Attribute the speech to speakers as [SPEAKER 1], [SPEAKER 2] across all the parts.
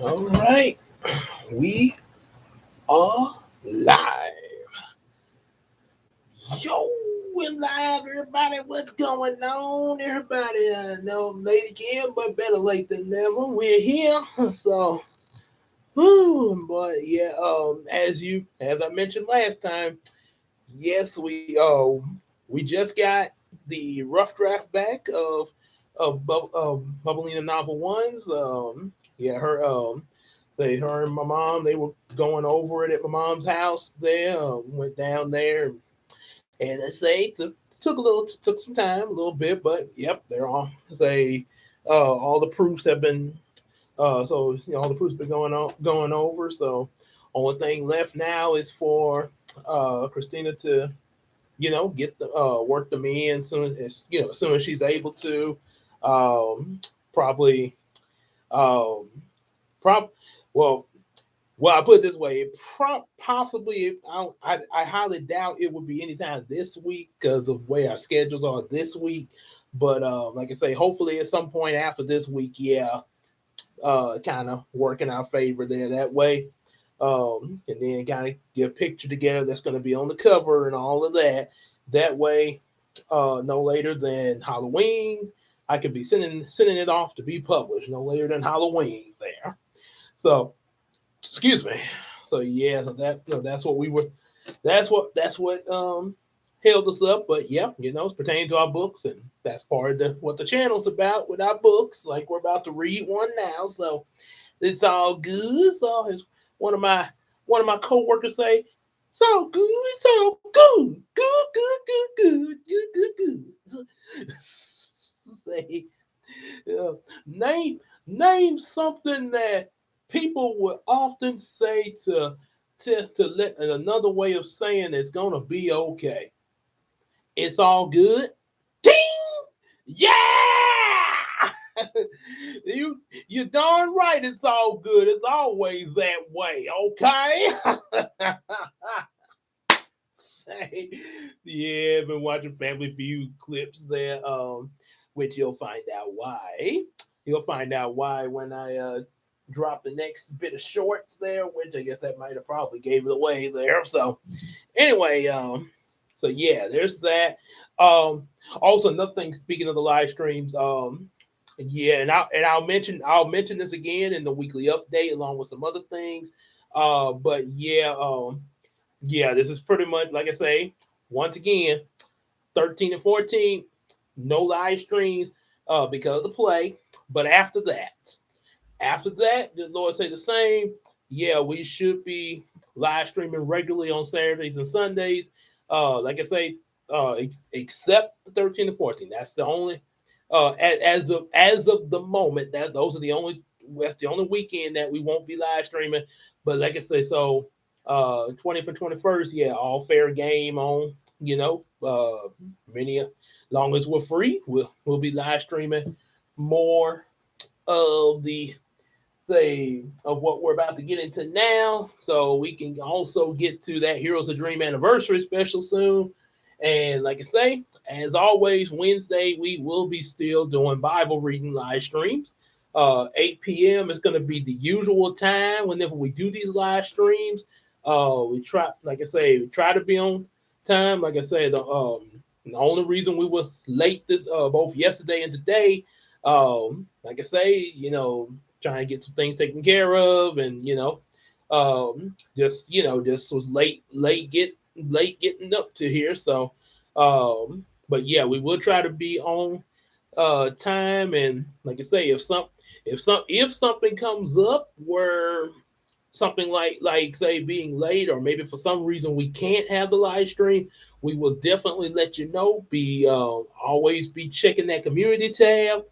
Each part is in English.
[SPEAKER 1] All right, we are live. Yo, we're live, everybody. What's going on, everybody? I know I'm late again, but better late than never. We're here, so but yeah. As I mentioned last time, yes, we just got the rough draft back of Bubbling Novel Ones. Yeah, her and my mom, they were going over it at my mom's house there. Went down there, and I say took some time, a little bit, but yep, they're all say all the proofs have been all the proofs been going over. So only thing left now is for Christina to get the work them in as soon as she's able to. Um, probably um, prob well I put it this way: possibly, I highly doubt it would be anytime this week because of the way our schedules are this week. But like I say, hopefully at some point after this week, yeah, kind of work in our favor there that way. And then kind of get a picture together that's going to be on the cover and all of that. That way, no later than Halloween, I could be sending it off to be published no later than Halloween there. So excuse me. So yeah, so that's what we were. That's what held us up. But yeah, it's pertaining to our books, and that's part of what the channel's about with our books. Like we're about to read one now, so it's all good. So as one of my one of my coworkers say, it's all good. It's all good. Good. Say, uh, name name something that people would often say to let another way of saying it's gonna be okay. It's all good. Ding! Yeah! you you darn right it's all good. It's always that way, okay? Say, yeah, been watching Family Feud clips there, which you'll find out why. You'll find out why when I drop the next bit of shorts there, which I guess that might have probably gave it away there. So anyway, so yeah, there's that. Um, Also another thing. Speaking of the live streams, yeah, and I'll mention this again in the weekly update along with some other things. But yeah, yeah, this is pretty much like I say. Once again, 13 and 14, no live streams because of the play. But after that, the Lord say the same. Yeah, we should be live streaming regularly on Saturdays and Sundays. Like I say, except the 13 and 14. That's the only as of the moment. That's the only weekend that we won't be live streaming. But like I say, so 20 for 21st, yeah, all fair game on. Many long as we're free, we'll be live streaming more of the say of what we're about to get into now, so we can also get to that Heroes of Dream anniversary special soon. And like I say, as always, Wednesday we will be still doing Bible reading live streams. 8 p.m. is going to be the usual time whenever we do these live streams. We try, like I say, we try to be on time. Like I said, the only reason we were late this both yesterday and today, like I say, trying to get some things taken care of, and just was late getting up to here. So, but yeah, we will try to be on time. And like I say, if something comes up where something like say being late, or maybe for some reason we can't have the live stream, we will definitely let you know. Be always be checking that community tab,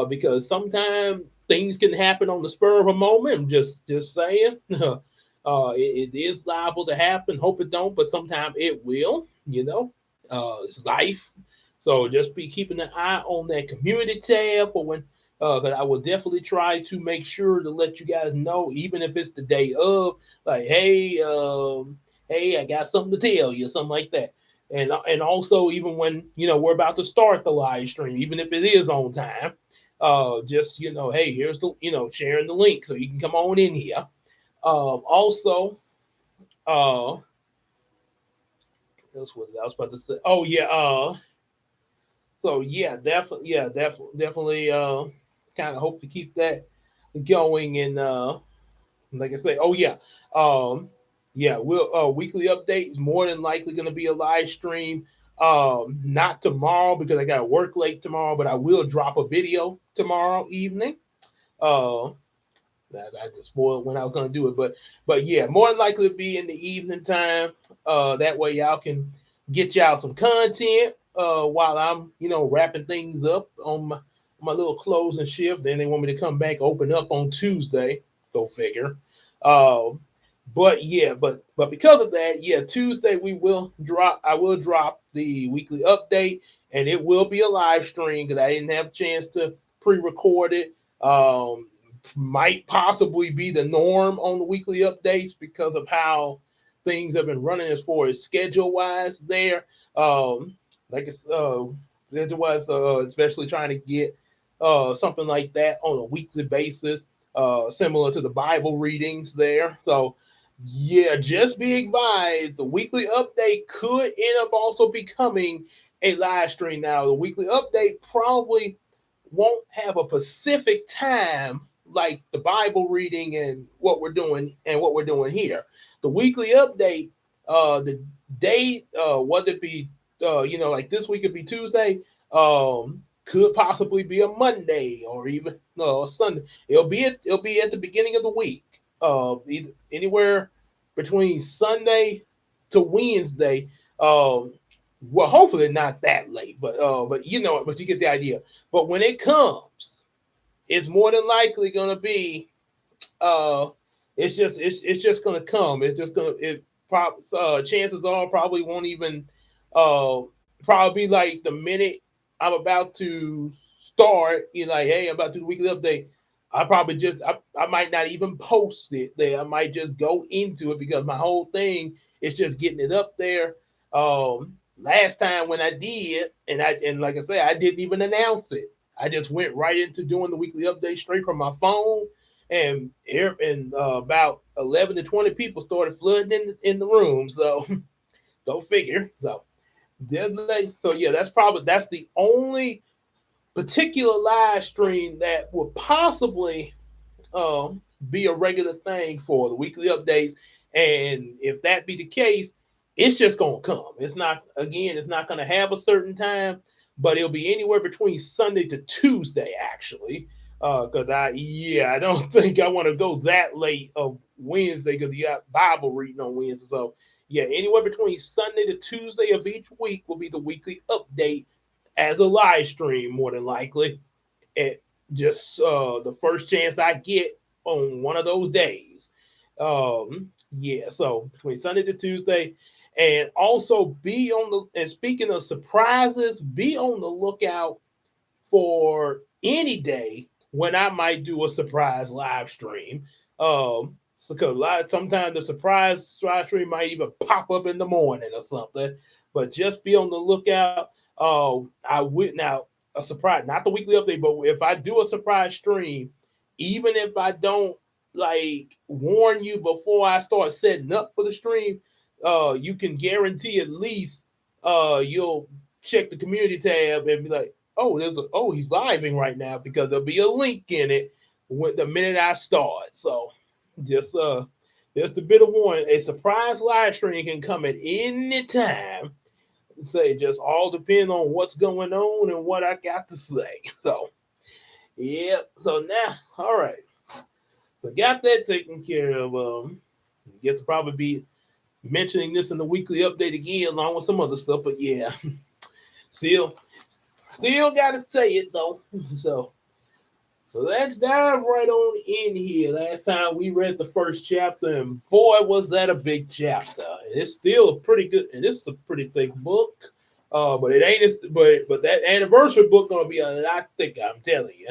[SPEAKER 1] because sometimes things can happen on the spur of a moment. I'm just saying. It is liable to happen. Hope it don't, but sometimes it will. It's life. So just be keeping an eye on that community tab for when. But I will definitely try to make sure to let you guys know, even if it's the day of, like, hey, I got something to tell you, something like that. And also even when we're about to start the live stream, even if it is on time, Just hey, here's the sharing the link so you can come on in here. Also, uh, that's what I was about to say. Oh yeah, so definitely. Kind of hope to keep that going, and like I say, oh yeah, we'll weekly updates more than likely going to be a live stream. Not tomorrow because I got to work late tomorrow, but I will drop a video tomorrow evening. Uh, that I just spoiled when I was gonna do it, but yeah, more than likely to be in the evening time. That way y'all can get y'all some content while I'm wrapping things up on my little closing shift. Then they want me to come back open up on Tuesday. Go figure. Uh, but yeah, but because of that, yeah, Tuesday we will drop. I will drop the weekly update, and it will be a live stream because I didn't have a chance to pre-record it. Might possibly be the norm on the weekly updates because of how things have been running as far as schedule wise there. Like it's schedule wise, especially trying to get something like that on a weekly basis, similar to the Bible readings there. So yeah, just be advised, the weekly update could end up also becoming a live stream. Now, the weekly update probably won't have a specific time like the Bible reading and what we're doing here. The weekly update, the date, whether it be like this week could be Tuesday, could possibly be a Monday or even no Sunday. It'll be at the beginning of the week. Anywhere between Sunday to Wednesday. Well, hopefully not that late, but but you get the idea. But when it comes, it's more than likely gonna be uh it's just gonna come. It's just gonna it chances are probably won't even uh probably like the minute I'm about to start, like, hey, I'm about to do the weekly update. I might not even post it there. I might just go into it because my whole thing is just getting it up there. Last time when I did, and like I say, I didn't even announce it. I just went right into doing the weekly update straight from my phone, and about 11 to 20 people started flooding in the room. So go figure. So yeah, that's the only particular live stream that would possibly be a regular thing for the weekly updates. And if that be the case, it's just gonna come. It's not gonna have a certain time, but it'll be anywhere between Sunday to Tuesday actually. Because I don't think I want to go that late of Wednesday because you got Bible reading on Wednesday. So yeah, anywhere between Sunday to Tuesday of each week will be the weekly update as a live stream, more than likely at just the first chance I get on one of those days. Yeah, so between Sunday to Tuesday, and also be on the and speaking of surprises, be on the lookout for any day when I might do a surprise live stream. So cause sometimes the surprise live stream might even pop up in the morning or something. But just be on the lookout. I would now a surprise, not the weekly update, but if I do a surprise stream, even if I don't like warn you before I start setting up for the stream, you can guarantee at least you'll check the community tab and be like, he's living right now because there'll be a link in it with the minute I start. So just just a bit of warning. A surprise live stream can come at any time. Say just all depend on what's going on and what I got to say. So yeah. So now, all right. So got that taken care of. Guess I'll probably be mentioning this in the weekly update again, along with some other stuff. But yeah, still got to say it though. So let's dive right on in here. Last time we read the first chapter, and boy, was that a big chapter. And it's still a pretty good, and this is a pretty thick book. But it ain't. But that anniversary book gonna be a lot thicker. I'm telling you.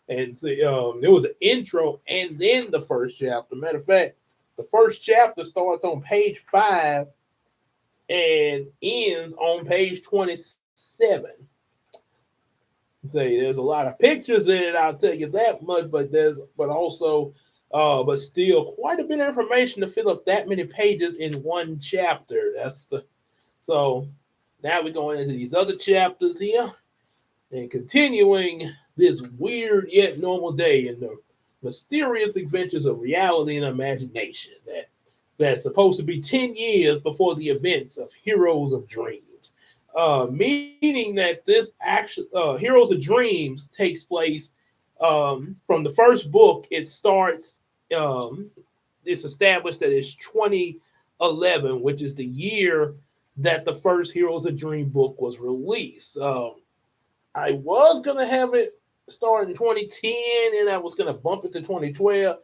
[SPEAKER 1] And see, there was an intro and then the first chapter. Matter of fact, the first chapter starts on page 5 and ends on page 27. say there's a lot of pictures in it. I'll tell you that much. But also, but still quite a bit of information to fill up that many pages in one chapter. That's the so. Now we're going into these other chapters here and continuing this weird yet normal day in the mysterious adventures of reality and imagination that's supposed to be 10 years before the events of Heroes of Dreams. Meaning that this action, Heroes of Dreams takes place from the first book. It starts, um, it's established that it's 2011, which is the year that the first Heroes of Dream book was released. I was gonna have it start in 2010, and I was gonna bump it to 2012,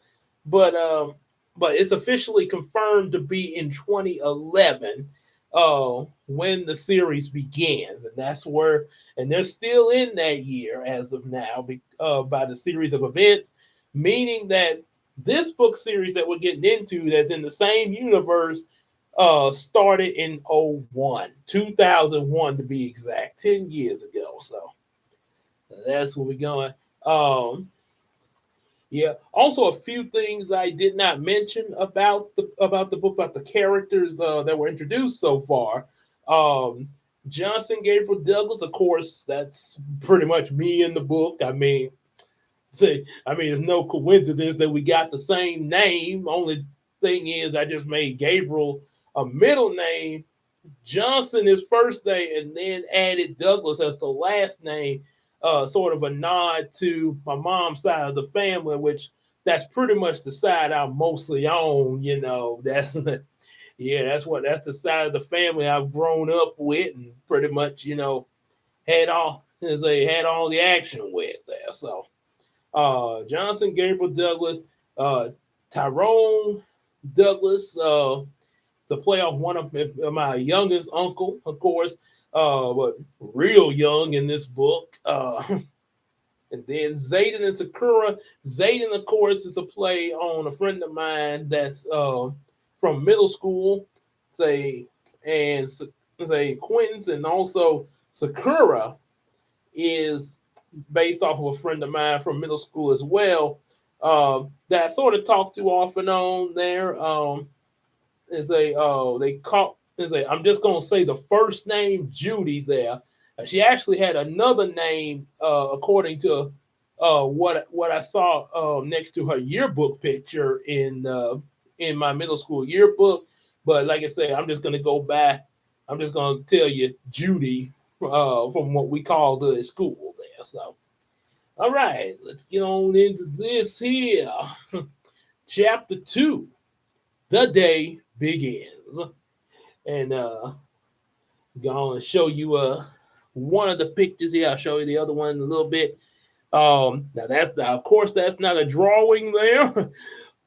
[SPEAKER 1] but um, but it's officially confirmed to be in 2011, when the series begins, and that's where, and they're still in that year as of now, by the series of events, meaning that this book series that we're getting into, that's in the same universe, started in 2001 to be exact, 10 years ago. So that's where we're going. Um, yeah. Also, a few things I did not mention about the book, about the characters that were introduced so far. Um, Johnson Gabriel Douglas, of course, that's pretty much me in the book. There's no coincidence that we got the same name. Only thing is, I just made Gabriel a middle name, Johnson is first name, and then added Douglas as the last name, sort of a nod to my mom's side of the family, which that's pretty much the side I'm mostly on. That's yeah, that's the side of the family I've grown up with, and pretty much had all as they had all the action with there. So Johnson, Gabriel Douglas, uh, Tyrone Douglas. To play off one of my youngest uncle, of course, but real young in this book. And then Zayden and Sakura. Zayden, of course, is a play on a friend of mine that's from middle school. Say and say Quentin's, and also Sakura is based off of a friend of mine from middle school as well. That I sort of talked to off and on there. Is a they call is a I'm just gonna say the first name Judy there. She actually had another name according to what I saw next to her yearbook picture in my middle school yearbook. But like I say, I'm just gonna go back. I'm just gonna tell you Judy from what we called her at school there. So all right, let's get on into this here. Chapter 2. The day begins. And gonna show you one of the pictures here. I'll show you the other one in a little bit. Now of course that's not a drawing there.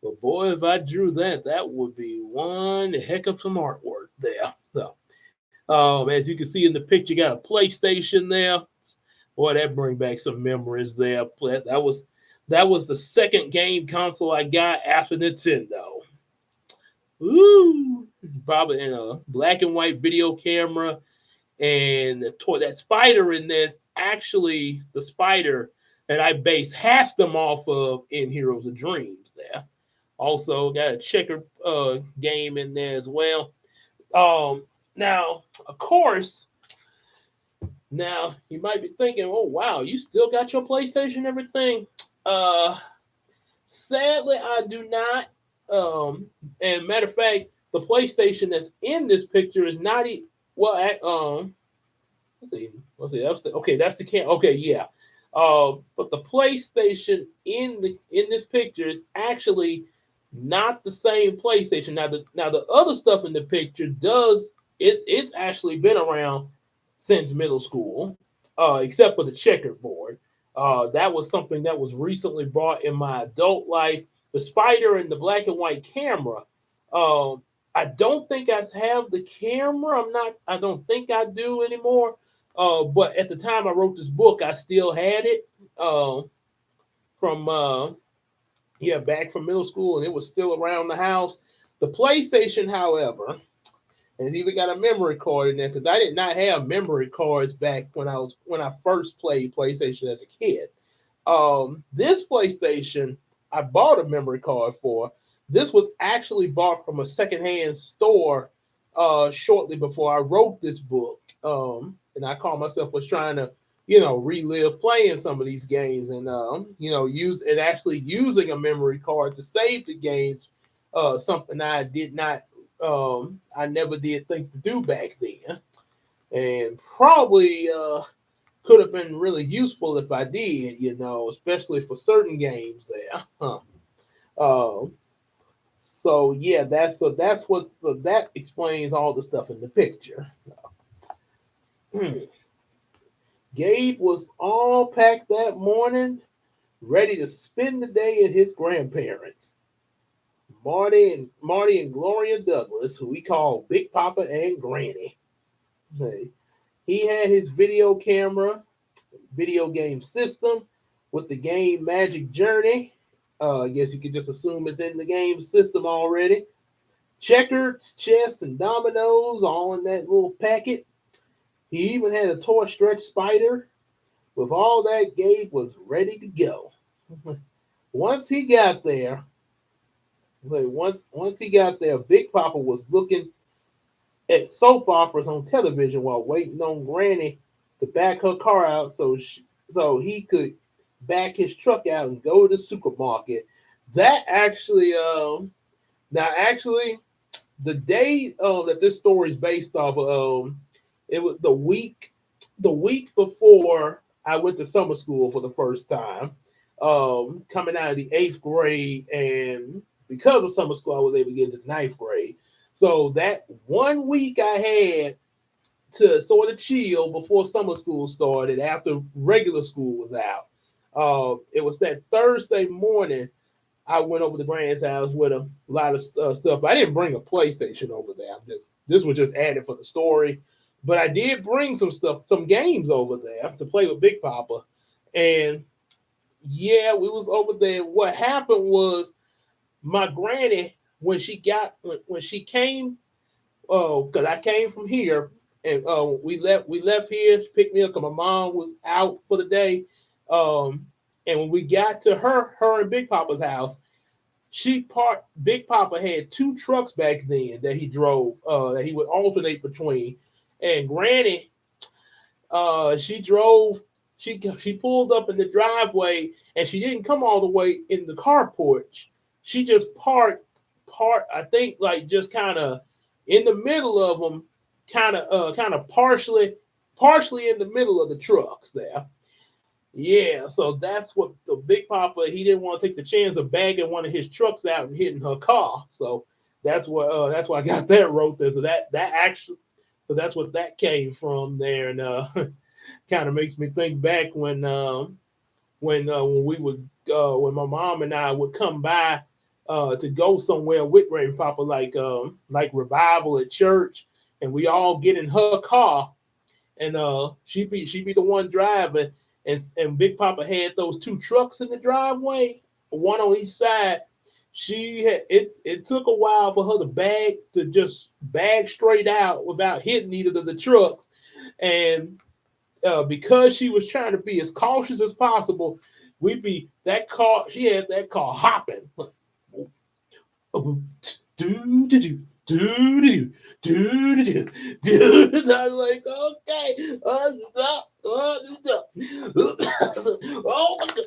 [SPEAKER 1] But boy, if I drew that, that would be one heck of some artwork there. So as you can see in the picture, you got a PlayStation there. Boy, that bring back some memories there. That was the second game console I got after Nintendo. Ooh, probably in a black and white video camera, and that spider in this actually the spider that I based Hastem off of in Heroes of Dreams. There also got a checker game in there as well. Now, of course, now you might be thinking, "Oh wow, you still got your PlayStation and everything?" Uh, Sadly, I do not. And matter of fact, the PlayStation that's in this picture is not well. Let's see. Let's see. Okay. That's the can. Okay, yeah. But the PlayStation in this picture is actually not the same PlayStation. Now the other stuff in the picture it's actually been around since middle school, except for the checkerboard. That was something that was recently brought in my adult life. The spider and the black and white camera. I don't think I have the camera. I don't think I do anymore. But at the time I wrote this book, I still had it from back from middle school, and it was still around the house. The PlayStation, however, and it's even got a memory card in there because I did not have memory cards back when I first played PlayStation as a kid. This PlayStation I bought a memory card for. This was actually bought from a secondhand store shortly before I wrote this book. And I called myself was trying to, relive playing some of these games and use and actually using a memory card to save the games. Something I did not, I never did think to do back then, and probably could have been really useful if I did, especially for certain games there. Huh. Uh, so yeah, that explains all the stuff in the picture. Gabe was all packed that morning, ready to spend the day at his grandparents, Marty and Gloria Douglas, who we call Big Papa and Granny. Hey, he had his video game system with the game Magic Journey. I guess you could just assume it's in the game system already. Checkers, chess, and dominoes all in that little packet. He even had a toy stretch spider. With all that, Gabe was ready to go. once he got there, once he got there, Big Papa was looking at soap operas on television while waiting on Granny to back her car out so he could back his truck out and go to the supermarket. That actually, now actually, the day that this story is based off of, it was the week before I went to summer school for the first time, coming out of the 8th grade, and because of summer school, I was able to get into the ninth grade. So that one week I had to sort of chill before summer school started, after regular school was out. It was that Thursday morning I went over to Grant's house with a lot of stuff. I didn't bring a PlayStation over there. This was just added for the story, but I did bring some stuff, some games over there to play with Big Papa. And yeah, we was over there. What happened was my granny, when she came, because I came from here, and we left here. She picked me up because my mom was out for the day. Um, and when we got to her and Big Papa's house, she parked. Big Papa had two trucks back then that he drove, that he would alternate between. And Granny, she drove. She pulled up in the driveway, and she didn't come all the way in the car porch. She just parked. I think like just kind of in the middle of them, kind of partially in the middle of the trucks there. Yeah, so that's what the Big Papa, he didn't want to take the chance of bagging one of his trucks out and hitting her car. So that's why I got that wrote there. So that actually, so that's what that came from there, and kind of makes me think back when we would when my mom and I would come by to go somewhere with Grandpapa, like revival at church, and we all get in her car, and she'd be the one driving, and Big Papa had those two trucks in the driveway, one on each side. She had it. It took a while for her to just bag straight out without hitting either of the trucks, and because she was trying to be as cautious as possible, we'd be that car. She had that car hopping. Do do do do do do do. I was like, okay, oh,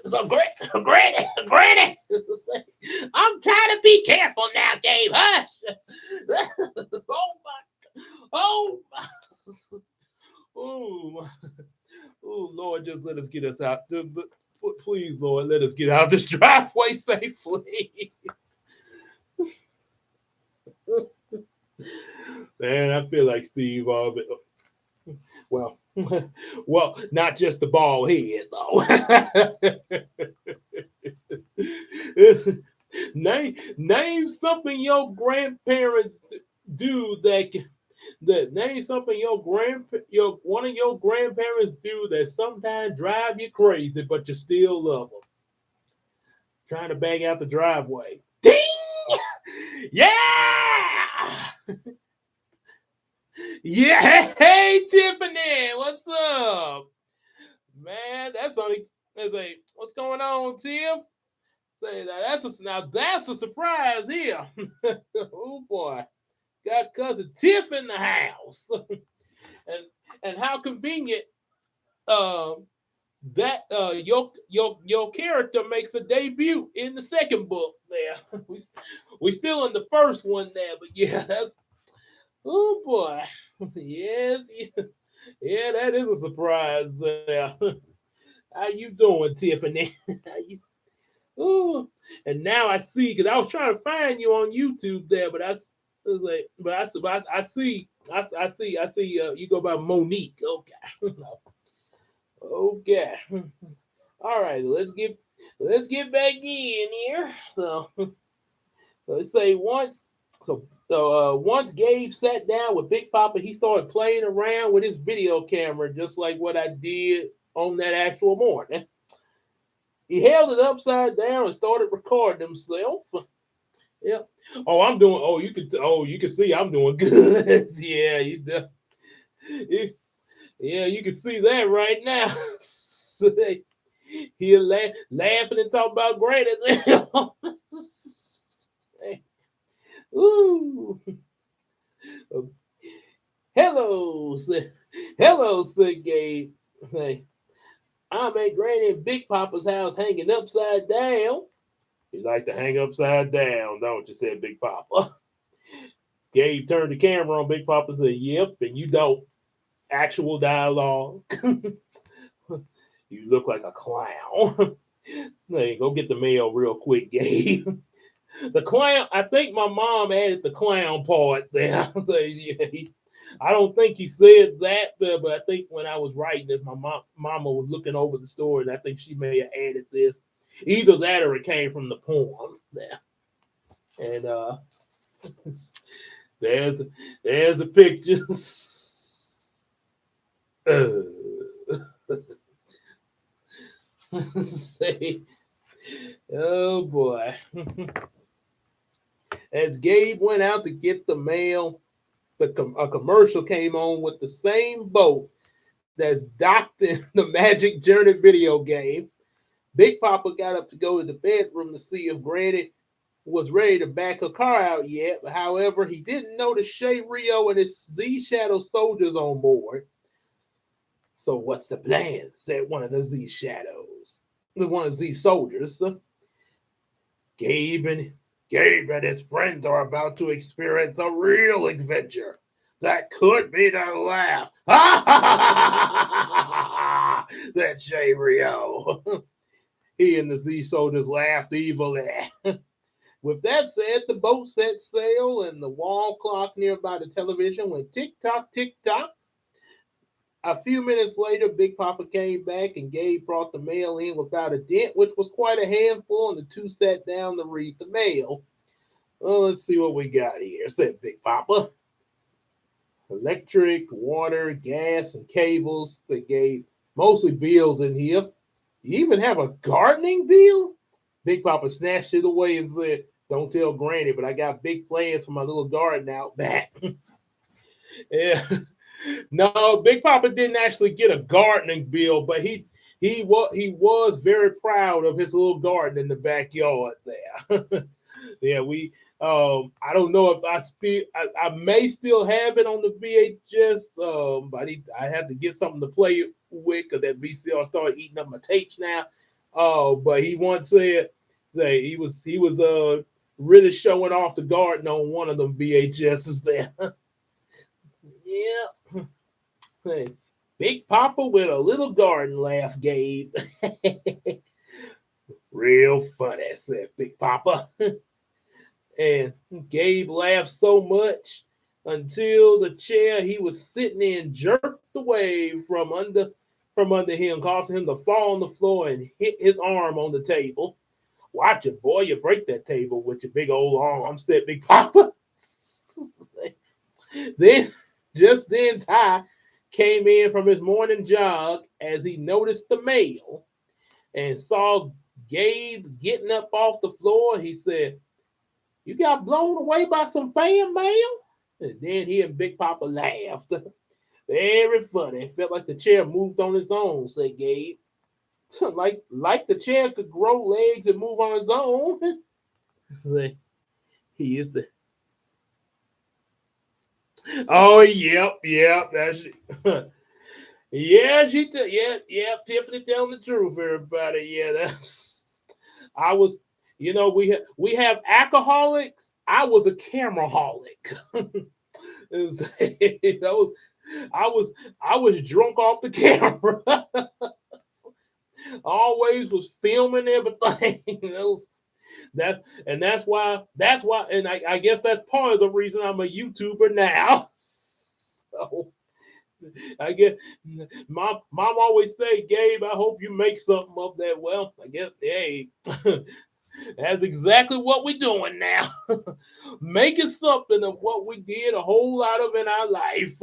[SPEAKER 1] so granny. I'm trying to be careful now, Gabe. Hush. Oh my, oh, oh, oh, Lord, just let us get us out. Please, Lord, let us get out this driveway safely. Man, I feel like Steve Harvey. Well, well, not just the bald head though. Name something your grandparents do that name something your one of your grandparents do that sometimes drive you crazy, but you still love them. Trying to bang out the driveway. Ding! Yeah! Yeah, hey Tiffany, what's up, man? That's a what's going on, Tim? Say that that's a surprise here. Oh boy, got cousin Tiff in the house, and how convenient. Um, that your character makes a debut in the second book. There, we still in the first one there, but yeah, that's oh boy, yes, yeah, yeah, that is a surprise there. How you doing, Tiffany? How you? Ooh. And now I see because I was trying to find you on YouTube there, but was like, I see, I see. You go by Monique. Okay, okay. All right, let's get back in here. So let's say once Gabe sat down with Big Papa, he started playing around with his video camera, just like what I did on that actual morning. He held it upside down and started recording himself. Yeah. Oh, I'm doing. Oh, you can. Oh, you can see I'm doing good. Yeah, yeah, you can see that right now. He laughing and talking about Granny. Ooh. Hello, hello, said Gabe. Hey, I'm at Granny and Big Papa's house hanging upside down. You like to hang upside down, don't you? Said Big Papa. Gabe turned the camera on Big Papa and said, yep, and you don't. Actual dialogue. You look like a clown. Hey, go get the mail real quick, Gabe. The clown, I think my mom added the clown part there. So, yeah, I don't think he said that, but I think when I was writing this, my mama was looking over the story, and I think she may have added this. Either that or it came from the poem there. And there's there's the pictures. Say, oh boy. As Gabe went out to get the mail, a commercial came on with the same boat that's docked in the Magic Journey video game. Big Papa got up to go to the bedroom to see if Granny was ready to back her car out yet. However, he didn't notice Shay Rio and his Z Shadow soldiers on board. So what's the plan? Said one of the Z Shadows. One of the Z soldiers. Gabe and Gabe and his friends are about to experience a real adventure that could be the laugh. Ha ha ha ha! That Shay Rio. He and the Z soldiers laughed evilly. With that said, the boat set sail and the wall clock nearby the television went tick tock, tick tock. A few minutes later, Big Papa came back and Gabe brought the mail in without a dent, which was quite a handful, and the two sat down to read the mail. Well, let's see what we got here, said Big Papa. Electric, water, gas, and cables. They gave mostly bills in here. You even have a gardening bill? Big Papa snatched it away and said, don't tell Granny, but I got big plans for my little garden out back. Yeah. No, Big Papa didn't actually get a gardening bill, but he was very proud of his little garden in the backyard there. Yeah, we I don't know if I may still have it on the VHS, but I have to get something to play with because that VCR started eating up my tapes now. But he once said that he was really showing off the garden on one of them VHSs there. Yeah. Hey, Big Papa with a little garden laugh, Gabe. Real funny, said Big Papa. And Gabe laughed so much until the chair he was sitting in jerked away from under him, causing him to fall on the floor and hit his arm on the table. Watch it, boy, you break that table with your big old arm, said Big Papa. Then just then Ty came in from his morning jog as he noticed the mail and saw Gabe getting up off the floor. He said, you got blown away by some fan mail? And then he and Big Papa laughed. Very funny. It felt like the chair moved on its own, said Gabe. Like the chair could grow legs and move on its own. He is the Oh, yep. That's yeah. Yeah. Tiffany telling the truth, everybody. Yeah, that's. I was, we have alcoholics. I was a cameraholic. I was, I was, I was drunk off the camera. Always was filming everything. That's why, and I guess that's part of the reason I'm a YouTuber now. So I guess mom always say, Gabe, I hope you make something of that. Well, I guess hey, that's exactly what we're doing now. Making something of what we did a whole lot of in our life.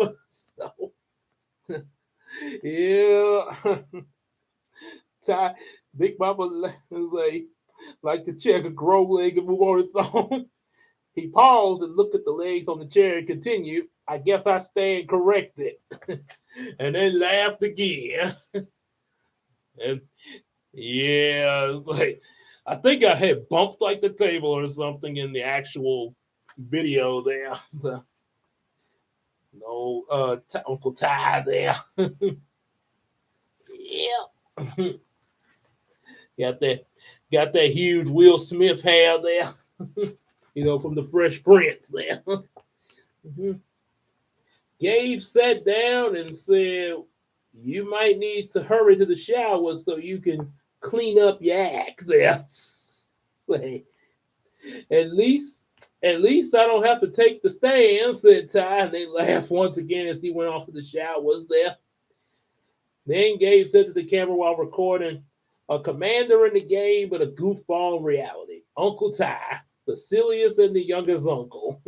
[SPEAKER 1] So yeah. Ty, Big Papa like the chair could grow legs and move on its own. He paused and looked at the legs on the chair and continued, I guess I stand corrected. And then laughed again. And yeah, it's like I think I had bumped like the table or something in the actual video there. No, Uncle Ty there. Yeah, got that, got that huge Will Smith hair there. From the Fresh Prince there. Gabe sat down and said, "You might need to hurry to the shower so you can clean up your act there." Say, at least, at least I don't have to take the stand," said Ty, and they laughed once again as he went off to the showers there. Then Gabe said to the camera while recording, "A commander in the game, but a goofball in reality. Uncle Ty, the silliest and the youngest uncle."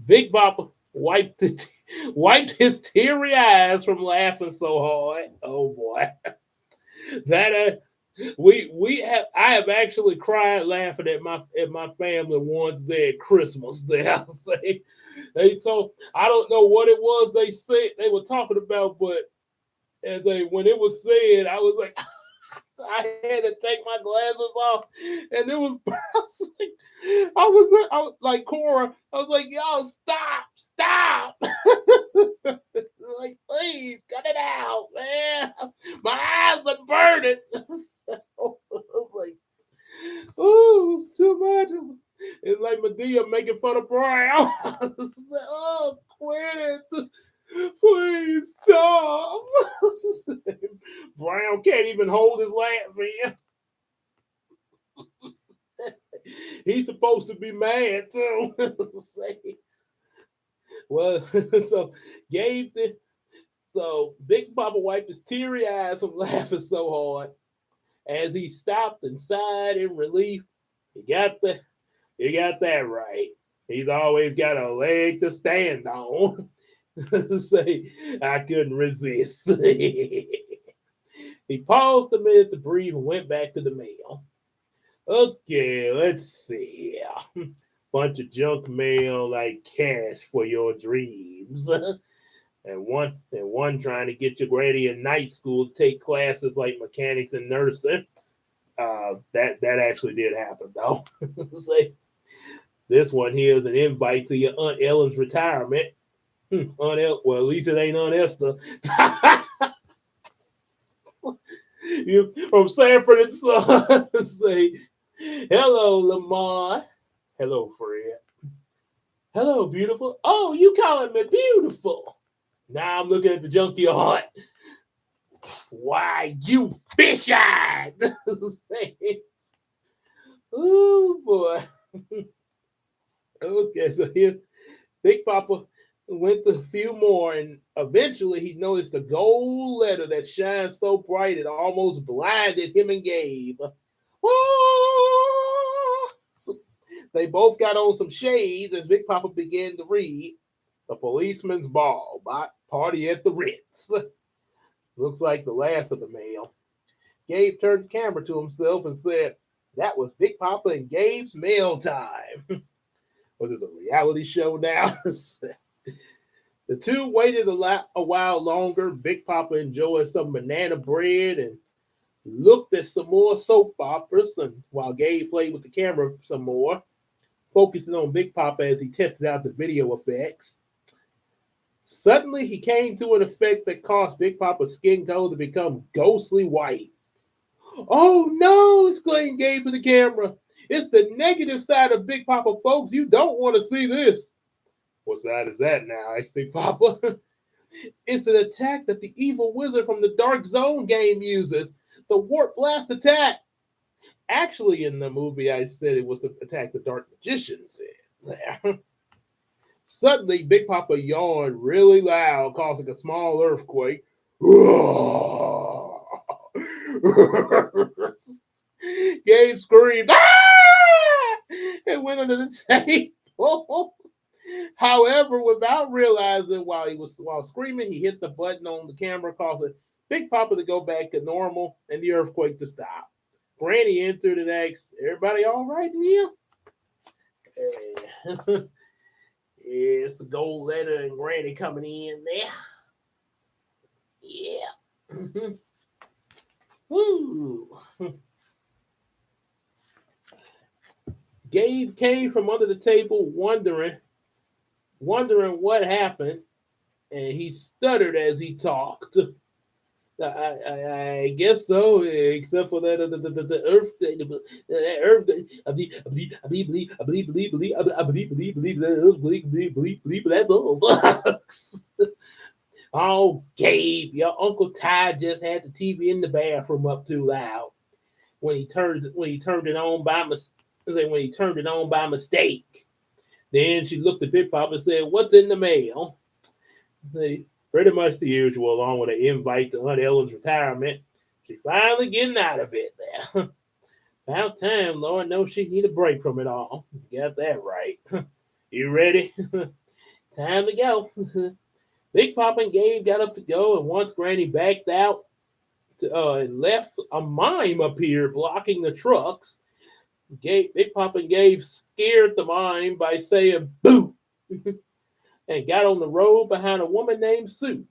[SPEAKER 1] Big Papa wiped his teary eyes from laughing so hard. Oh boy, that we have I have actually cried laughing at my family once there at Christmas. There, they told I don't know what it was they said they were talking about, but as they when it was said, I was like. I had to take my glasses off, and it was. I was like Cora. I was like, "Yo, stop!" Like, please cut it out, man. My eyes are burning. I was like, "Oh, it's too much." It's like Medea making fun of Brown. I was like, "Oh, quit it." Please stop. Brown can't even hold his laugh in. He's supposed to be mad too. Well, so Gabe did, so Big Papa wiped his teary eyes from laughing so hard as he stopped and sighed in relief. He got the he got that right. He's always got a leg to stand on. Say, I couldn't resist. He paused a minute to breathe and went back to the mail. Okay, let's see. Bunch of junk mail like cash for your dreams. And one trying to get your granny in night school to take classes like mechanics and nursing. That actually did happen though. Say, this one here is an invite to your Aunt Ellen's retirement. Well, at least it ain't Aunt Esther. You from Sanford and Son. Say, hello, Lamar. Hello, Fred. Hello, beautiful. Oh, you calling me beautiful? Now I'm looking at the junkyard. Why, you fish-eyed. Oh, boy. Okay, so here's Big Papa went to a few more, and eventually he noticed a gold letter that shines so bright it almost blinded him and Gabe. Oh! They both got on some shades as Big Papa began to read The Policeman's Ball by Party at the Ritz. Looks like the last of the mail. Gabe turned the camera to himself and said, That was Big Papa and Gabe's Mail Time. Was this a reality show now? The two waited a while longer. Big Papa enjoyed some banana bread and looked at some more soap operas, and while Gabe played with the camera some more, focusing on Big Papa as he tested out the video effects. Suddenly, he came to an effect that caused Big Papa's skin tone to become ghostly white. Oh no! Exclaimed Gabe to the camera. It's the negative side of Big Papa, folks. You don't want to see this. What side is that now? Asked Big Papa. It's an attack that the evil wizard from the Dark Zone game uses. The Warp Blast attack. Actually, in the movie, I said it was to attack the Dark Magician said. Suddenly, Big Papa yawned really loud, causing a small earthquake. Gabe screamed, ah! And went under the table. However, without realizing while screaming, he hit the button on the camera, causing Big Papa to go back to normal and the earthquake to stop. Granny entered and asked, "Everybody all right in here?" Yeah, it's the gold letter and Granny coming in there. Yeah. Woo. Gabe came from under the table, wondering what happened, and he stuttered as he talked. I guess so, except for that the earth, the earth. I believe. That's all. Oh, Gabe, your Uncle Ty just had the TV in the bathroom up too loud when he turned it on by mistake. Then she looked at Big Papa and said, "What's in the mail?" They, pretty much the usual, along with an invite to Aunt Ellen's retirement. She's finally getting out of it there. About time, Lord knows she need a break from it all. Got that right. You ready? Time to go. Big Papa and Gabe got up to go, and once Granny backed out and left, a mime appeared blocking the trucks. Big Papa and Gabe scared the mime by saying "boo" and got on the road behind a woman named Sue.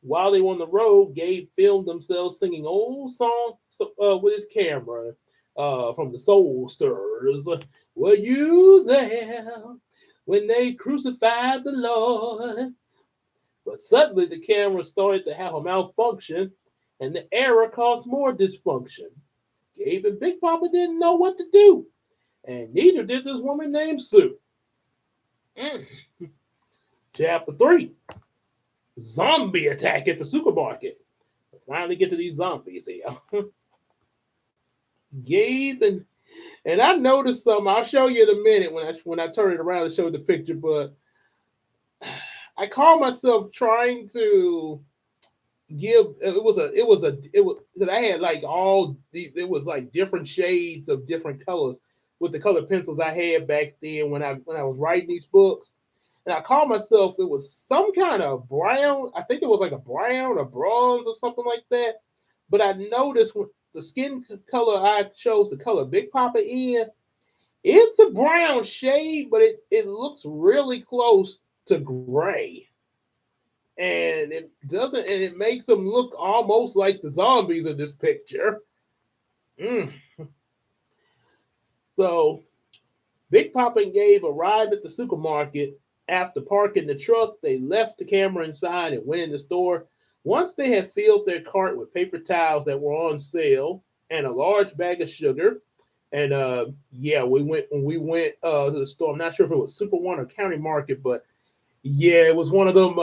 [SPEAKER 1] While they were on the road, Gabe filmed themselves singing old songs with his camera from the Soul Stirrers. Were you there when they crucified the Lord? But suddenly the camera started to have a malfunction, and the error caused more dysfunction. Gabe and Big Papa didn't know what to do, and neither did this woman named Sue. Mm. Chapter 3, Zombie Attack at the Supermarket. Finally get to these zombies here. Gabe and I noticed something. I'll show you in a minute when I turn it around and show the picture. But I call myself trying to give. It was because I had like all these. It was like different shades of different colors with the color pencils I had back then when I was writing these books. And I called myself. It was some kind of brown. I think it was like a brown or bronze or something like that. But I noticed when the skin color I chose to color Big Papa in, it's a brown shade, but it looks really close to gray. And it makes them look almost like the zombies in this picture. Mm. So Big Papa and Gabe arrived at the supermarket. After parking the truck, they left the camera inside and went in the store. Once they had filled their cart with paper towels that were on sale and a large bag of sugar, and yeah, we went to the store. I'm not sure if it was Super One or County Market, but yeah, it was one of them.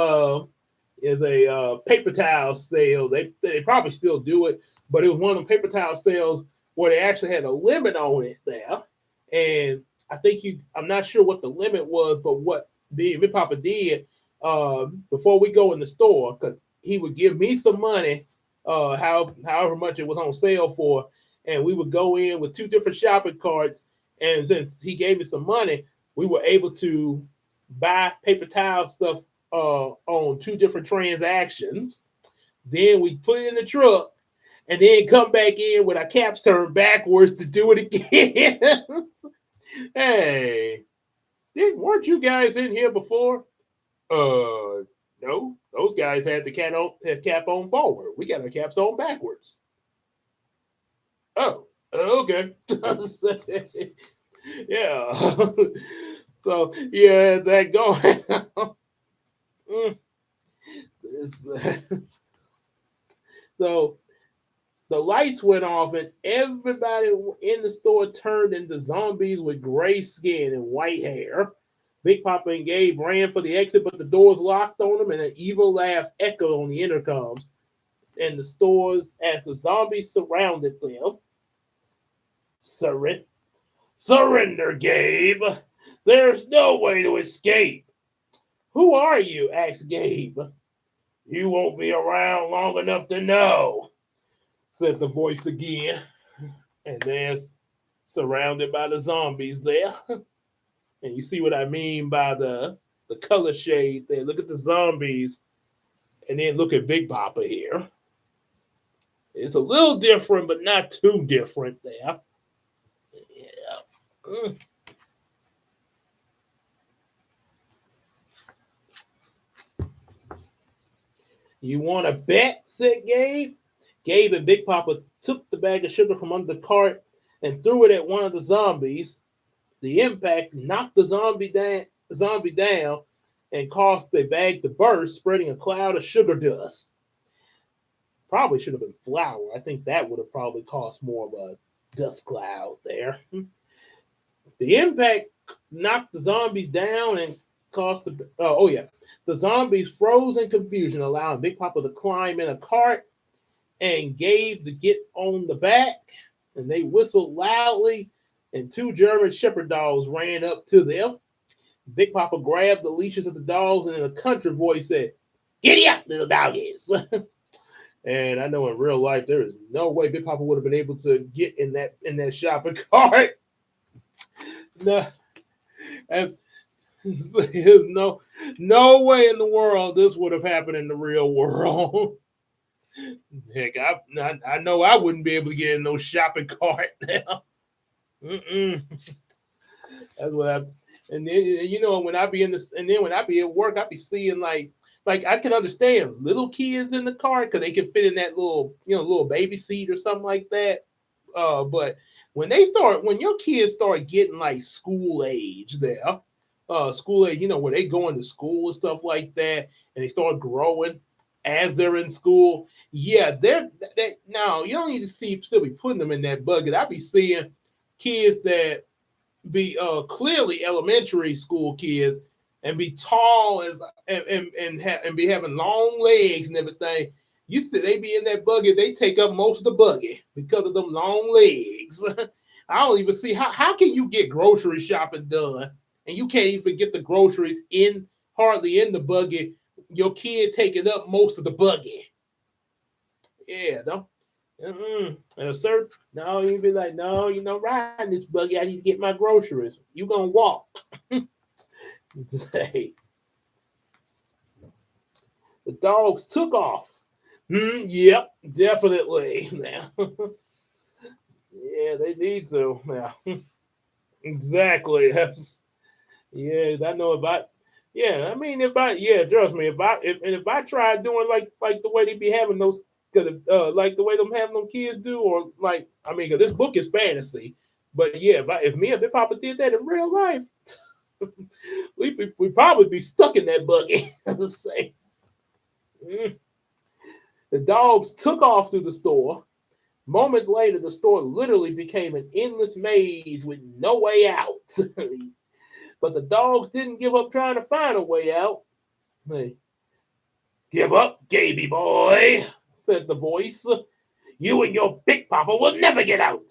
[SPEAKER 1] Is a paper towel sale. They probably still do it, but it was one of them paper towel sales where they actually had a limit on it there. And I think I'm not sure what the limit was, but what Big Papa did before we go in the store, because he would give me some money, however much it was on sale for, and we would go in with two different shopping carts. And since he gave me some money, we were able to buy paper towel stuff on two different transactions. Then we put it in the truck, and then come back in with our caps turned backwards to do it again. Hey, weren't you guys in here before? No, those guys had the cap on forward. We got our caps on backwards. Oh, okay. Yeah. So yeah, that going. Mm, so the lights went off, and everybody in the store turned into zombies with gray skin and white hair. Big Papa and Gabe ran for the exit, but the doors locked on them, and an evil laugh echoed on the intercoms and the stores as the zombies surrounded them. Surrender, surrender, Gabe. There's no way to escape. Who are you? Asked Gabe. You won't be around long enough to know, said the voice again. And there's surrounded by the zombies there. And you see what I mean by the color shade there. Look at the zombies, and then look at Big Papa here. It's a little different, but not too different there. Yeah. Mm. You want to bet? Said Gabe. Gabe and Big Papa took the bag of sugar from under the cart and threw it at one of the zombies. The impact knocked the zombie down and caused the bag to burst, spreading a cloud of sugar dust. Probably should have been flour. I think that would have probably caused more of a dust cloud there. The impact knocked the zombies down and caused the zombies froze in confusion, allowing Big Papa to climb in a cart and Gabe to get on the back. And they whistled loudly, and two German Shepherd dogs ran up to them. Big Papa grabbed the leashes of the dogs and in a country voice said, "Giddy up, little doggies." And I know in real life there is no way Big Papa would have been able to get in that shopping cart. No, and there's no way in the world this would have happened in the real world. Heck, I know I wouldn't be able to get in no shopping cart now. Mm-mm. That's what I. And then when I be in this, and then when I be at work, I be seeing like I can understand little kids in the car because they can fit in that little baby seat or something like that. But when your kids start getting like school age there, school age, where they going to school and stuff like that, and they start growing as they're in school. Yeah, they now you don't need to still be putting them in that bucket. I be seeing kids that be clearly elementary school kids and be tall as and be having long legs and everything. You see, they be in that buggy. They take up most of the buggy because of them long legs. I don't even see how can you get grocery shopping done and you can't even get the groceries in hardly in the buggy. Your kid taking up most of the buggy. Yeah, no. Sir, no, you'd be like, no, riding this buggy. I need to get my groceries. You gonna walk? Hey, the dogs took off. Yep, definitely. Now, yeah, they need to. Now, exactly. Yeah, I know about. Yeah, I mean, trust me, if I try doing like the way they be having those, cause like the way them having them kids do, or like I mean, cause this book is fantasy, but yeah, if me and Big Papa did that in real life, we probably be stuck in that buggy. Let's say. Mm. The dogs took off through the store. Moments later, the store literally became an endless maze with no way out. But the dogs didn't give up trying to find a way out. Hey, give up, Gaby boy, said the voice. You and your Big Papa will never get out.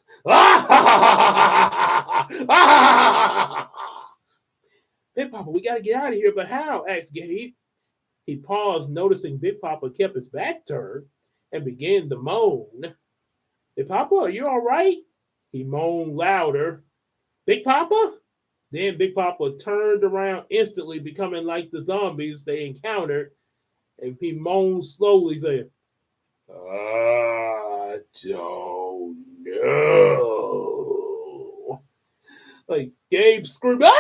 [SPEAKER 1] Big Papa, we gotta get out of here, but how? Asked Gabe. He paused, noticing Big Papa kept his back turned and began to moan. Big Papa, are you all right? He moaned louder. Big Papa? Then Big Papa turned around instantly, becoming like the zombies they encountered, and he moaned slowly, saying, I don't know. Like Gabe screamed, ah!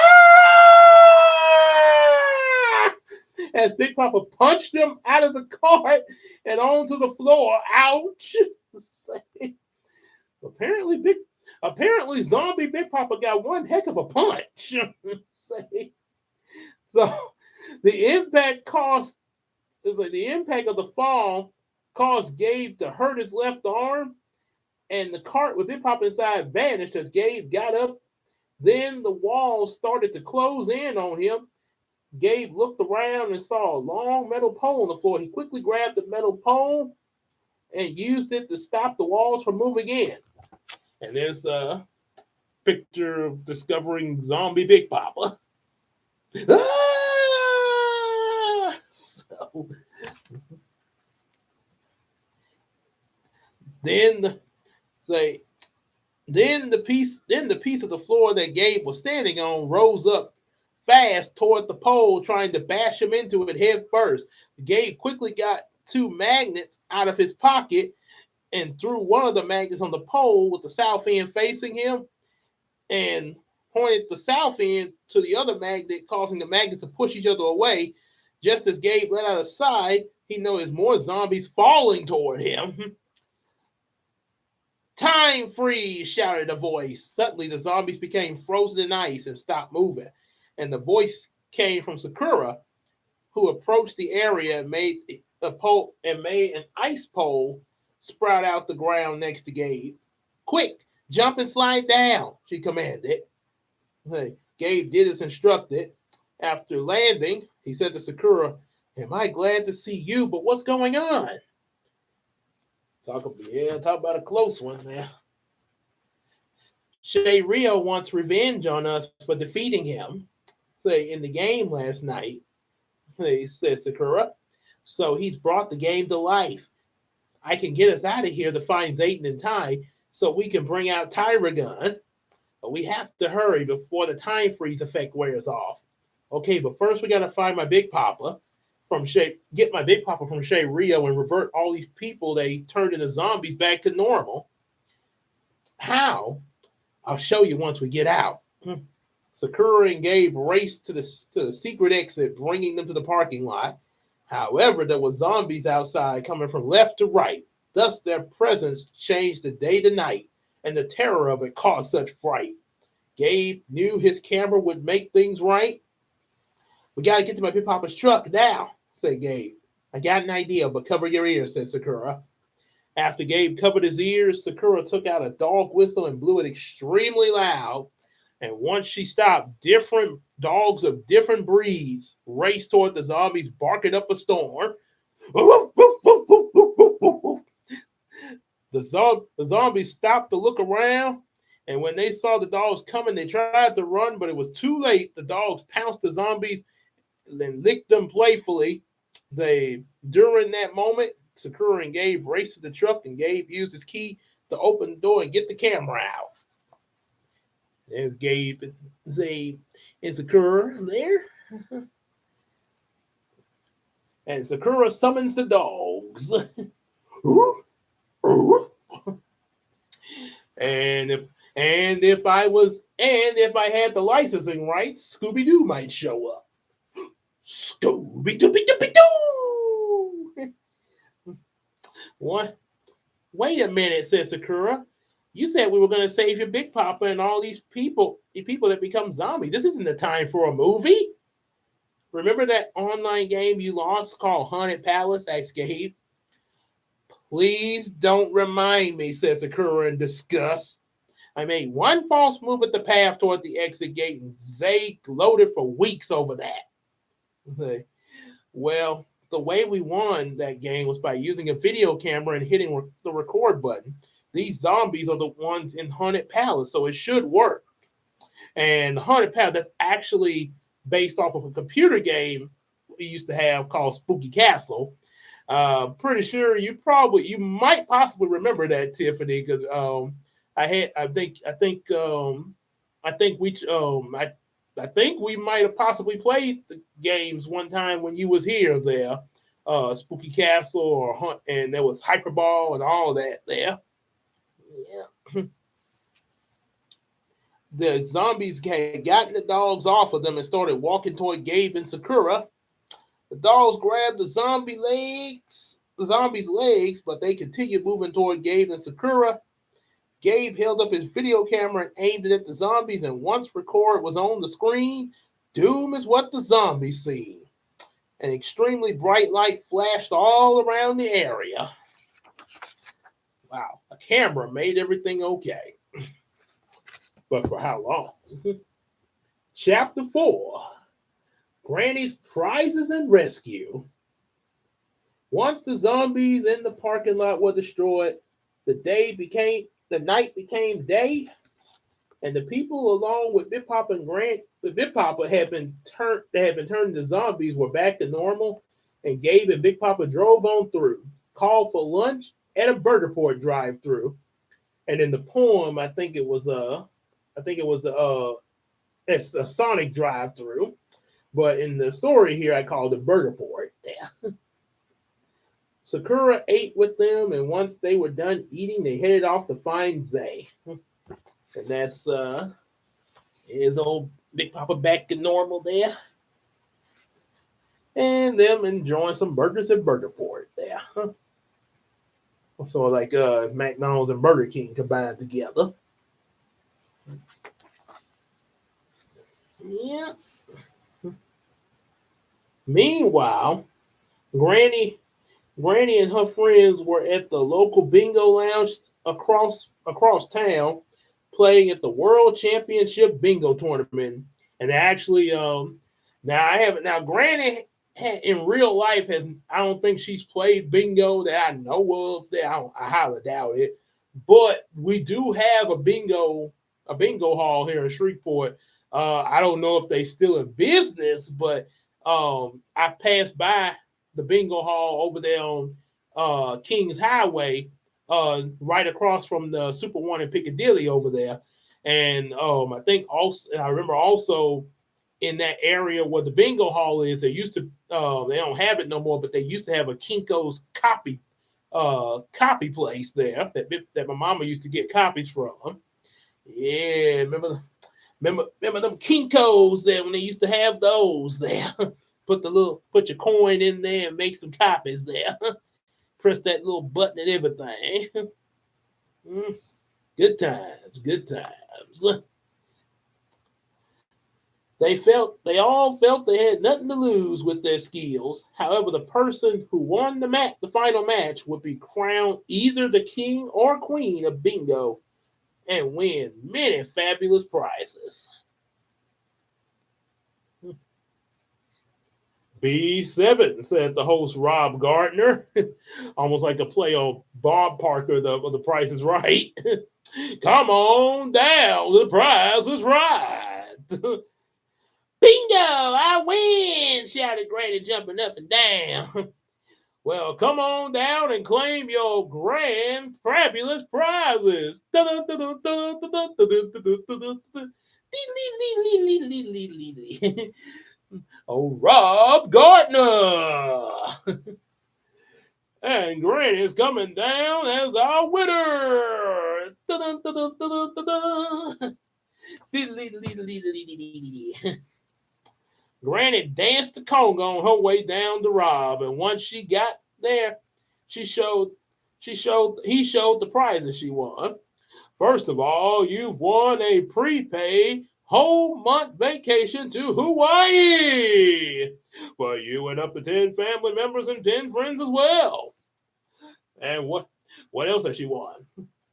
[SPEAKER 1] As Big Papa punched him out of the cart and onto the floor. Ouch! apparently, big apparently zombie Big Papa got one heck of a punch. So the impact caused is like the impact of the fall caused Gabe to hurt his left arm, and the cart with Big Papa inside vanished as Gabe got up. Then the walls started to close in on him. Gabe looked around and saw a long metal pole on the floor. He quickly grabbed the metal pole and used it to stop the walls from moving in. And there's the picture of discovering zombie Big Papa. Ah! So then they the piece of the floor that Gabe was standing on rose up fast toward the pole, trying to bash him into it head first. Gabe quickly got two magnets out of his pocket and threw one of the magnets on the pole with the south end facing him and pointed the south end to the other magnet, causing the magnets to push each other away. Just as Gabe let out a sigh, he noticed more zombies falling toward him. Time freeze, shouted a voice. Suddenly, the zombies became frozen in ice and stopped moving. And the voice came from Sakura, who approached the area and made an ice pole sprout out the ground next to Gabe. Quick, jump and slide down, she commanded. Hey, Gabe did as instructed. After landing, he said to Sakura, "Am I glad to see you, but what's going on?" Talk about a close one there. Shay Rio wants revenge on us for defeating him, say in the game last night, said Sakura. So he's brought the game to life. I can get us out of here to find Zayton and Ty so we can bring out Tyragun. But we have to hurry before the time freeze effect wears off. Okay, but first we gotta find my Big Papa get my Big Papa from Shay Rio and revert all these people they turned into zombies back to normal. How? I'll show you once we get out. Sakura and Gabe raced to the secret exit, bringing them to the parking lot. However, there were zombies outside coming from left to right. Thus, their presence changed the day to night, and the terror of it caused such fright. Gabe knew his camera would make things right. We got to get to my Big Papa's truck now, said Gabe. I got an idea, but cover your ears, said Sakura. After Gabe covered his ears, Sakura took out a dog whistle and blew it extremely loud. And once she stopped, different dogs of different breeds raced toward the zombies, barking up a storm. The zombies stopped to look around, and when they saw the dogs coming, they tried to run, but it was too late. The dogs pounced the zombies and licked them playfully. During that moment, Sakura and Gabe raced to the truck, and Gabe used his key to open the door and get the camera out. There's Gabe and Sakura there. And Sakura summons the dogs. If I had the licensing rights, Scooby Doo might show up. Scooby Dooby Dooby Doo. What? Wait a minute, said Sakura. You said we were going to save your Big Papa and all these people, the people that become zombies. This isn't the time for a movie. Remember that online game you lost called Haunted Palace? Asked Gabe. Please don't remind me, said Sakura in disgust. I made one false move at the path toward the exit gate, and Zay gloated for weeks over that. Well, the way we won that game was by using a video camera and hitting the record button. These zombies are the ones in Haunted Palace, so it should work. And Haunted Palace, that's actually based off of a computer game we used to have called Spooky Castle. Pretty sure you might possibly remember that, Tiffany, because I think we might have possibly played the games one time when you was here there. Spooky Castle or Hunt, and there was Hyperball and all that there. Yeah. The zombies had gotten the dogs off of them and started walking toward Gabe and Sakura. The dogs grabbed the zombies' legs, but they continued moving toward Gabe and Sakura. Gabe held up his video camera and aimed it at the zombies, and once record was on the screen, doom is what the zombies see. An extremely bright light flashed all around the area. Wow, a camera made everything okay. But for how long? Chapter 4, Granny's Prizes and Rescue. Once the zombies in the parking lot were destroyed, the night became day, and the people along with Big Papa and Big Papa had been turned into zombies were back to normal, and Gabe and Big Papa drove on through, called for lunch at a Burger Port drive-through. And in the poem, it's a Sonic drive-through, but in the story here, I called it Burger Port. Yeah. Sakura ate with them, and once they were done eating, they headed off to find Zay. And that's his old Big Papa back to normal there. And them enjoying some burgers at Burger Port there. So like McDonald's and Burger King combined together. Yeah. Meanwhile, Granny and her friends were at the local bingo lounge across town, playing at the World Championship Bingo Tournament. And actually, now I haven't. Now Granny in real life has. I don't think she's played bingo that I know of. That I highly doubt it. But we do have a bingo hall here in Shreveport. I don't know if they still in business, but I passed by the bingo hall over there on Kings Highway, right across from the Super One in Piccadilly over there. And I remember also in that area where the bingo hall is, they used to they don't have it no more, but they used to have a Kinko's copy place there that my mama used to get copies from. Yeah, remember them Kinkos there when they used to have those there. Put your coin in there and make some copies there. Press that little button and everything. Good times, good times. They all felt they had nothing to lose with their skills. However, the person who won the final match would be crowned either the king or queen of bingo and win many fabulous prizes. B7, said the host Rob Gardner, almost like a play on Bob Parker of the Price is Right. Come on down, the prize is right. Bingo, I win, shouted Granny, jumping up and down. Well, come on down and claim your grand, fabulous prizes. Oh, Rob Gardner. And Granny is coming down as our winner. Granny danced the conga on her way down to Rob, and once she got there, he showed the prizes she won. First of all, you've won a prepaid whole month vacation to Hawaii for you and up to 10 family members and 10 friends as well. And what else has she won?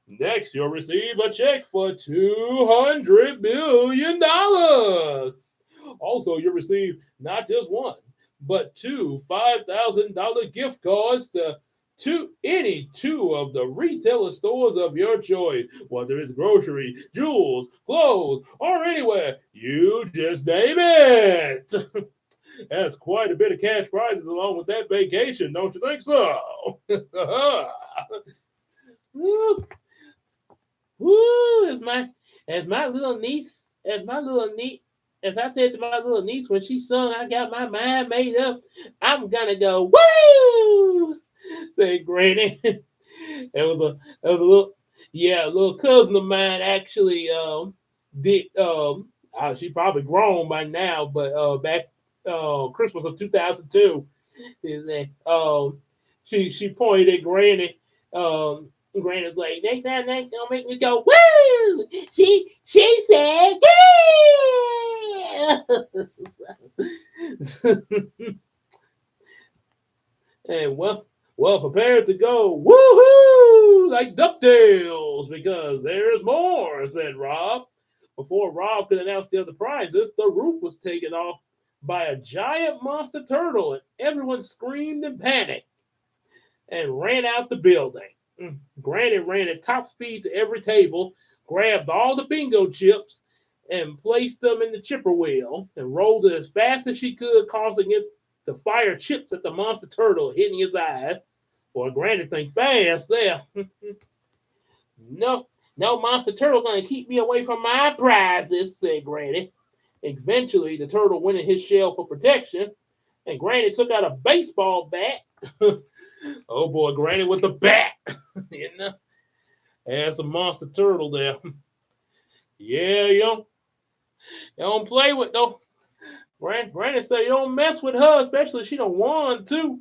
[SPEAKER 1] Next, you'll receive a check for $200 million. Also, you'll receive not just one, but two $5,000 gift cards to any two of the retailer stores of your choice, whether it's grocery, jewels, clothes, or anywhere. You just name it. That's quite a bit of cash prizes along with that vacation, don't you think so? Woo, as my little niece as I said to my little niece when she sung, I got my mind made up. I'm gonna go woo. Said Granny. It was a little, yeah, a little cousin of mine actually did she probably grown by now, but back Christmas of 2002 is that she pointed at Granny. Granny's like, next time they gonna make me go woo. She said yeah. And well prepared to go woohoo like DuckTales because there's more, said Rob. Before Rob could announce the other prizes, the roof was taken off by a giant monster turtle, and everyone screamed in panic and ran out the building. Granny ran at top speed to every table, grabbed all the bingo chips, and placed them in the chipper wheel, and rolled it as fast as she could, causing it to fire chips at the monster turtle, hitting his eyes. Boy, Granny think fast there. No, no monster turtle gonna keep me away from my prizes, said Granny. Eventually, the turtle went in his shell for protection, and Granny took out a baseball bat. Oh boy, Granny with the bat. You know, there's a monster turtle there. Yeah, you don't play with though. Granny said you don't mess with her, especially if she don't want to.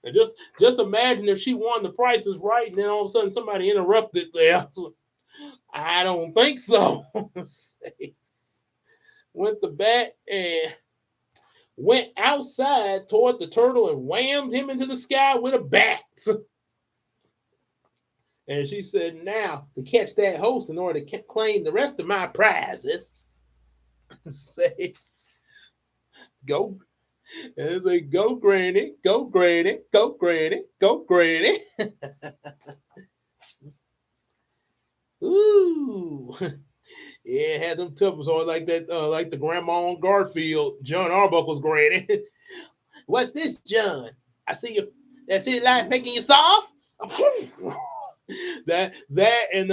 [SPEAKER 1] And just imagine if she won the prices right, and then all of a sudden somebody interrupted there. I don't think so. Went the bat and went outside toward the turtle and whammed him into the sky with a bat. And she said, now, to catch that host in order to claim the rest of my prizes, say, go. And say, go, Granny, go, Granny, go, Granny, go, Granny. Ooh. Yeah, had them tuppers on like that, like the grandma on Garfield, John Arbuckle's Granny. What's this, John? I see you. That city light making you soft. that and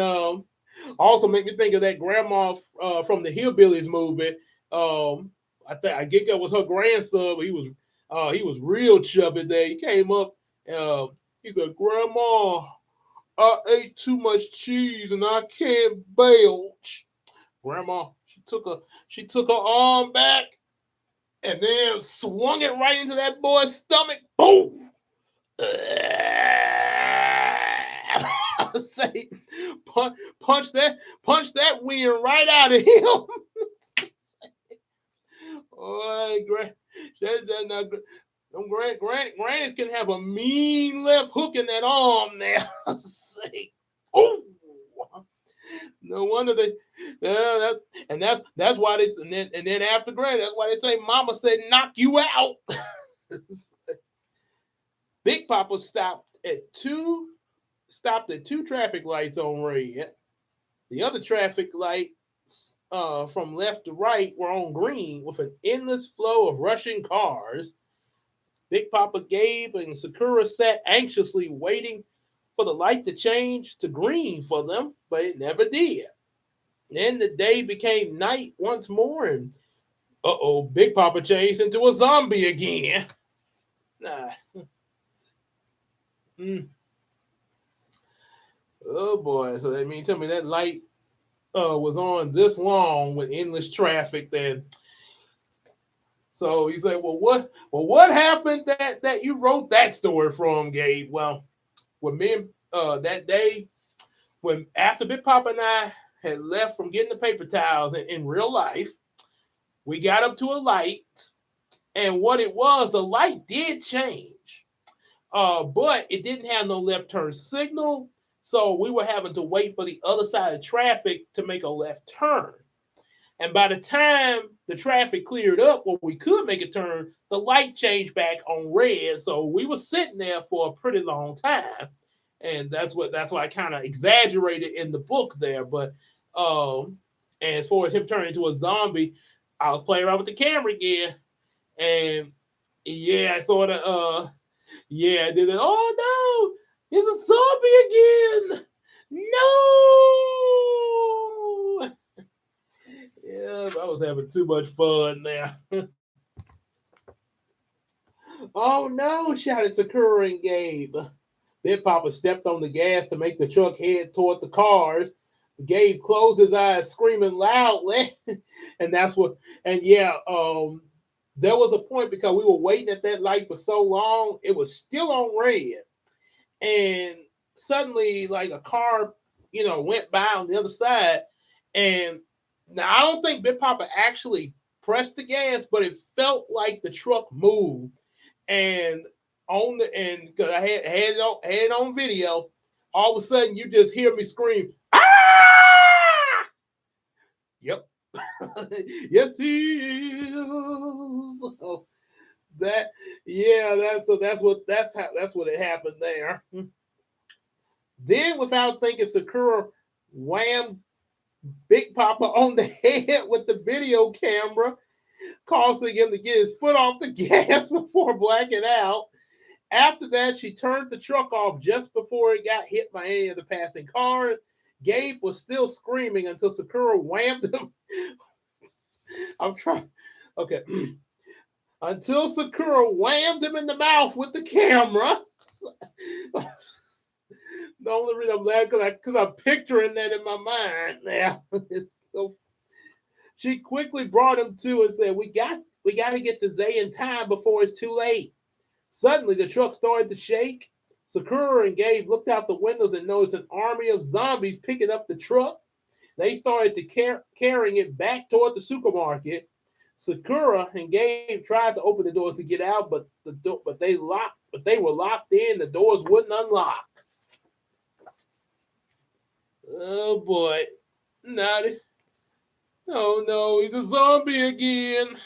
[SPEAKER 1] also make me think of that grandma from the Hillbillies movie. I get that was her grandson, but he was real chubby there. He came up. Uh, he said, "Grandma, I ate too much cheese and I can't belch." Grandma, she took her arm back and then swung it right into that boy's stomach. Boom! Say, punch that wind right out of him. Oh, grannies can have a mean left hook in that arm there. Say, oh, no wonder they. That's why they and then after granny, that's why they say Mama said knock you out. Big Papa stopped at two traffic lights on red. The other traffic lights from left to right were on green with an endless flow of rushing cars. Big Papa Gabe and Sakura sat anxiously waiting for the light to change to green for them, but it never did. Then the day became night once more, and Big Papa changed into a zombie again. Nah. Mm. Oh boy! So I mean, tell me that light was on this long with endless traffic. Then, so he said, what happened that you wrote that story from, Gabe?" Well, when me that day when after Big Papa and I had left from getting the paper towels in real life, we got up to a light, and what it was, the light did change, but it didn't have no left turn signal, so we were having to wait for the other side of traffic to make a left turn. And by the time the traffic cleared up where we could make a turn, the light changed back on red. So we were sitting there for a pretty long time. And that's why I kind of exaggerated in the book there. But and as far as him turning into a zombie, I was playing around with the camera again. And yeah, I sort of yeah, I did it. Oh no, it's a zombie again. No. Yeah, I was having too much fun there. Oh no, shouted Sakura and Gabe. Big Papa stepped on the gas to make the truck head toward the cars. Gabe closed his eyes, screaming loudly. And that's what, and yeah, there was a point because we were waiting at that light for so long, it was still on red. And suddenly, like a car, went by on the other side. And now I don't think Big Papa actually pressed the gas, but it felt like the truck moved. And because I had it on video, all of a sudden you just hear me scream, ah! Yep. Yes, he is. So that yeah, that's what it happened there. Then, without thinking, Sakura whammed Big Papa on the head with the video camera, causing him to get his foot off the gas before blacking out. After that, she turned the truck off just before it got hit by any of the passing cars. Gabe was still screaming until Sakura whammed him. I'm trying. Okay. Until Sakura whammed him in the mouth with the camera. The only reason I'm laughing because I'm picturing that in my mind now. It's so. She quickly brought him to and said, "We got to get to Zay in time before it's too late." Suddenly, the truck started to shake. Sakura and Gabe looked out the windows and noticed an army of zombies picking up the truck. They started to carrying it back toward the supermarket. Sakura and Gabe tried to open the doors to get out, but they were locked in. The doors wouldn't unlock. Oh boy! Oh no, he's a zombie again.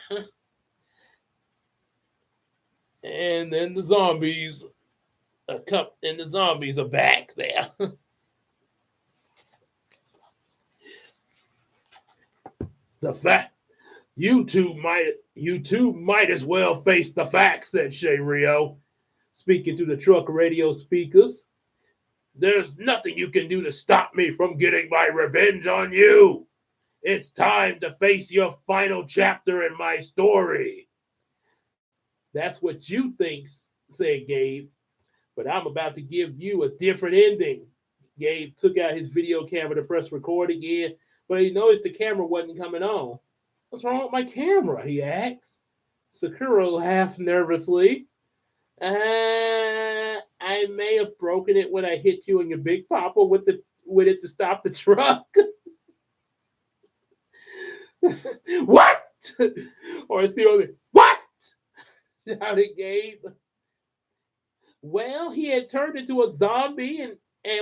[SPEAKER 1] And then the zombies are back there. The fact you two might as well face the facts, said Shay Rio, speaking to the truck radio speakers. There's nothing you can do to stop me from getting my revenge on you. It's time to face your final chapter in my story. That's what you think, said Gabe, but I'm about to give you a different ending. Gabe took out his video camera to press record again, but he noticed the camera wasn't coming on. What's wrong with my camera? He asked. Sakura laughed nervously. I may have broken it when I hit you and your Big Papa with it to stop the truck. What? Or it's the only what? Shouted Gabe. Well, he had turned into a zombie and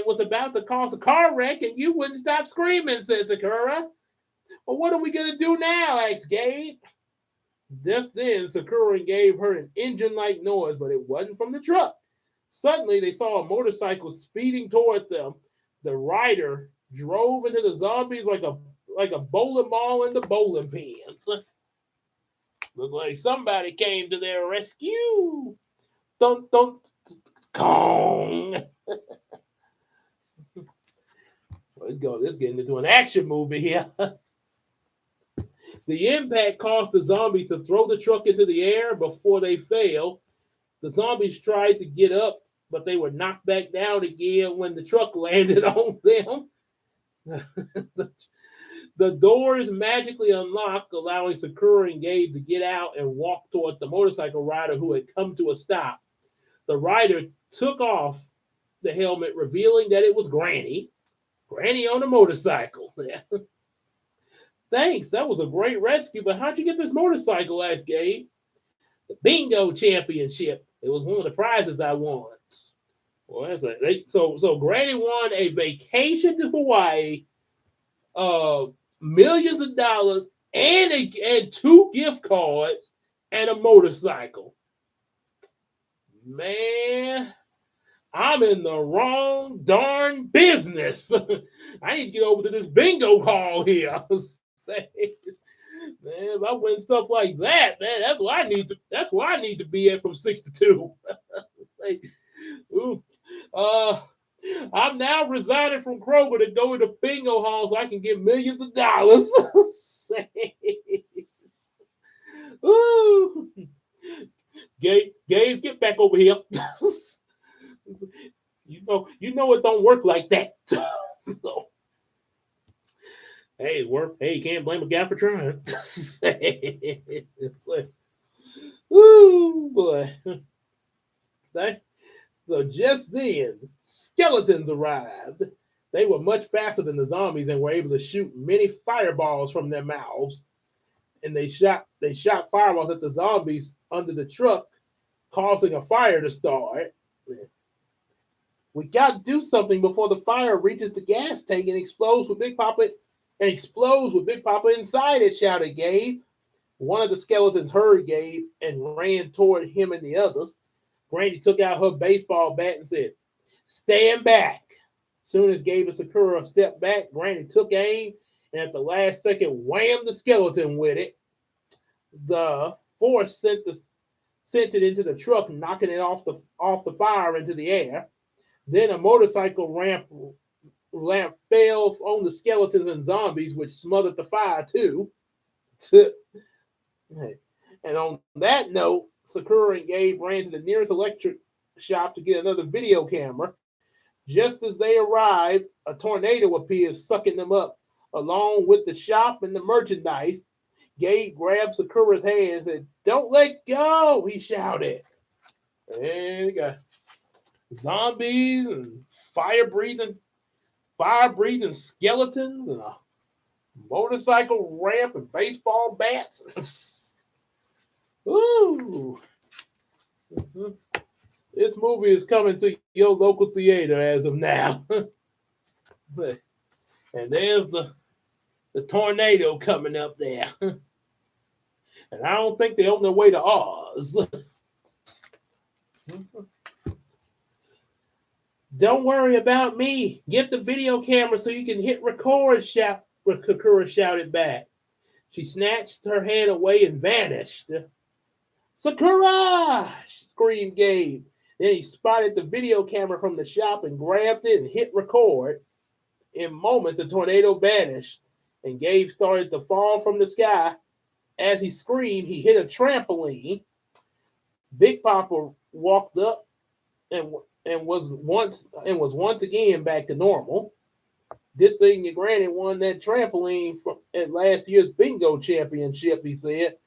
[SPEAKER 1] was about to cause a car wreck, and you wouldn't stop screaming, said Sakura. Well, what are we going to do now? Asked Gabe. Just then, Sakura and Gabe heard an engine-like noise, but it wasn't from the truck. Suddenly, they saw a motorcycle speeding toward them. The rider drove into the zombies like a bowling ball into bowling pins. Looked like somebody came to their rescue. Dun, dun, Kong. Let's get into an action movie here. The impact caused the zombies to throw the truck into the air before they fell. The zombies tried to get up, but they were knocked back down again when the truck landed on them. The doors magically unlocked, allowing Sakura and Gabe to get out and walk toward the motorcycle rider who had come to a stop. The rider took off the helmet, revealing that it was Granny. Granny on a motorcycle. Thanks, that was a great rescue, but how'd you get this motorcycle? Asked Gabe. The bingo championship. It was one of the prizes I won. Well, so Granny won a vacation to Hawaii, millions of dollars, and 2 gift cards, and a motorcycle. Man, I'm in the wrong darn business. I need to get over to this bingo hall here. Man, if I win stuff like that, man, that's where I need to be at from 6 to 2. I'm now resigning from Kroger to go to bingo hall so I can get millions of dollars. back over here. You know it don't work like that. So, hey, work. Hey, you can't blame a guy for trying. It's like, woo, boy. So just then, skeletons arrived. They were much faster than the zombies and were able to shoot many fireballs from their mouths. And they shot fireballs at the zombies under the truck, causing a fire to start. We got to do something before the fire reaches the gas tank and explodes with Big Papa inside it, shouted Gabe. One of the skeletons heard Gabe and ran toward him and the others. Granny took out her baseball bat and said, "Stand back." Soon as Gabe and Sakura stepped back, Granny took aim and at the last second whammed the skeleton with it. The force sent it into the truck, knocking it off the fire into the air. Then a motorcycle lamp fell on the skeletons and zombies, which smothered the fire too. And on that note, Sakura and Gabe ran to the nearest electric shop to get another video camera. Just as they arrived, a tornado appeared, sucking them up, along with the shop and the merchandise. Gabe grabbed Sakura's hand and said, "Don't let go," he shouted. And we got zombies and fire breathing skeletons and a motorcycle ramp and baseball bats. Ooh. This movie is coming to your local theater as of now. And there's the tornado coming up there. And I don't think they're on their way to Oz. "Don't worry about me. Get the video camera so you can hit record," Kakura shouted back. She snatched her hand away and vanished. "Sakura!" screamed Gabe. Then he spotted the video camera from the shop and grabbed it and hit record. In moments, the tornado vanished, and Gabe started to fall from the sky. As he screamed, he hit a trampoline. Big Papa walked up and was once again back to normal. "Good thing your granny won that trampoline at last year's bingo championship," he said.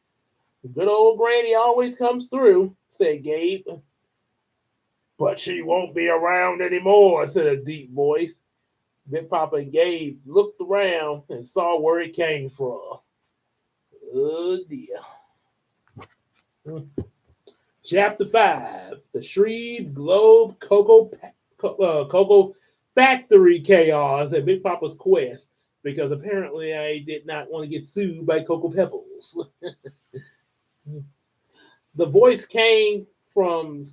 [SPEAKER 1] "Good old granny always comes through," said Gabe. "But she won't be around anymore," said a deep voice. Big Papa and Gabe looked around and saw where it came from. Oh dear. Chapter 5, The Shreve Globe Cocoa Factory Chaos at Big Papa's Quest, because apparently I did not want to get sued by Cocoa Pebbles. The voice came from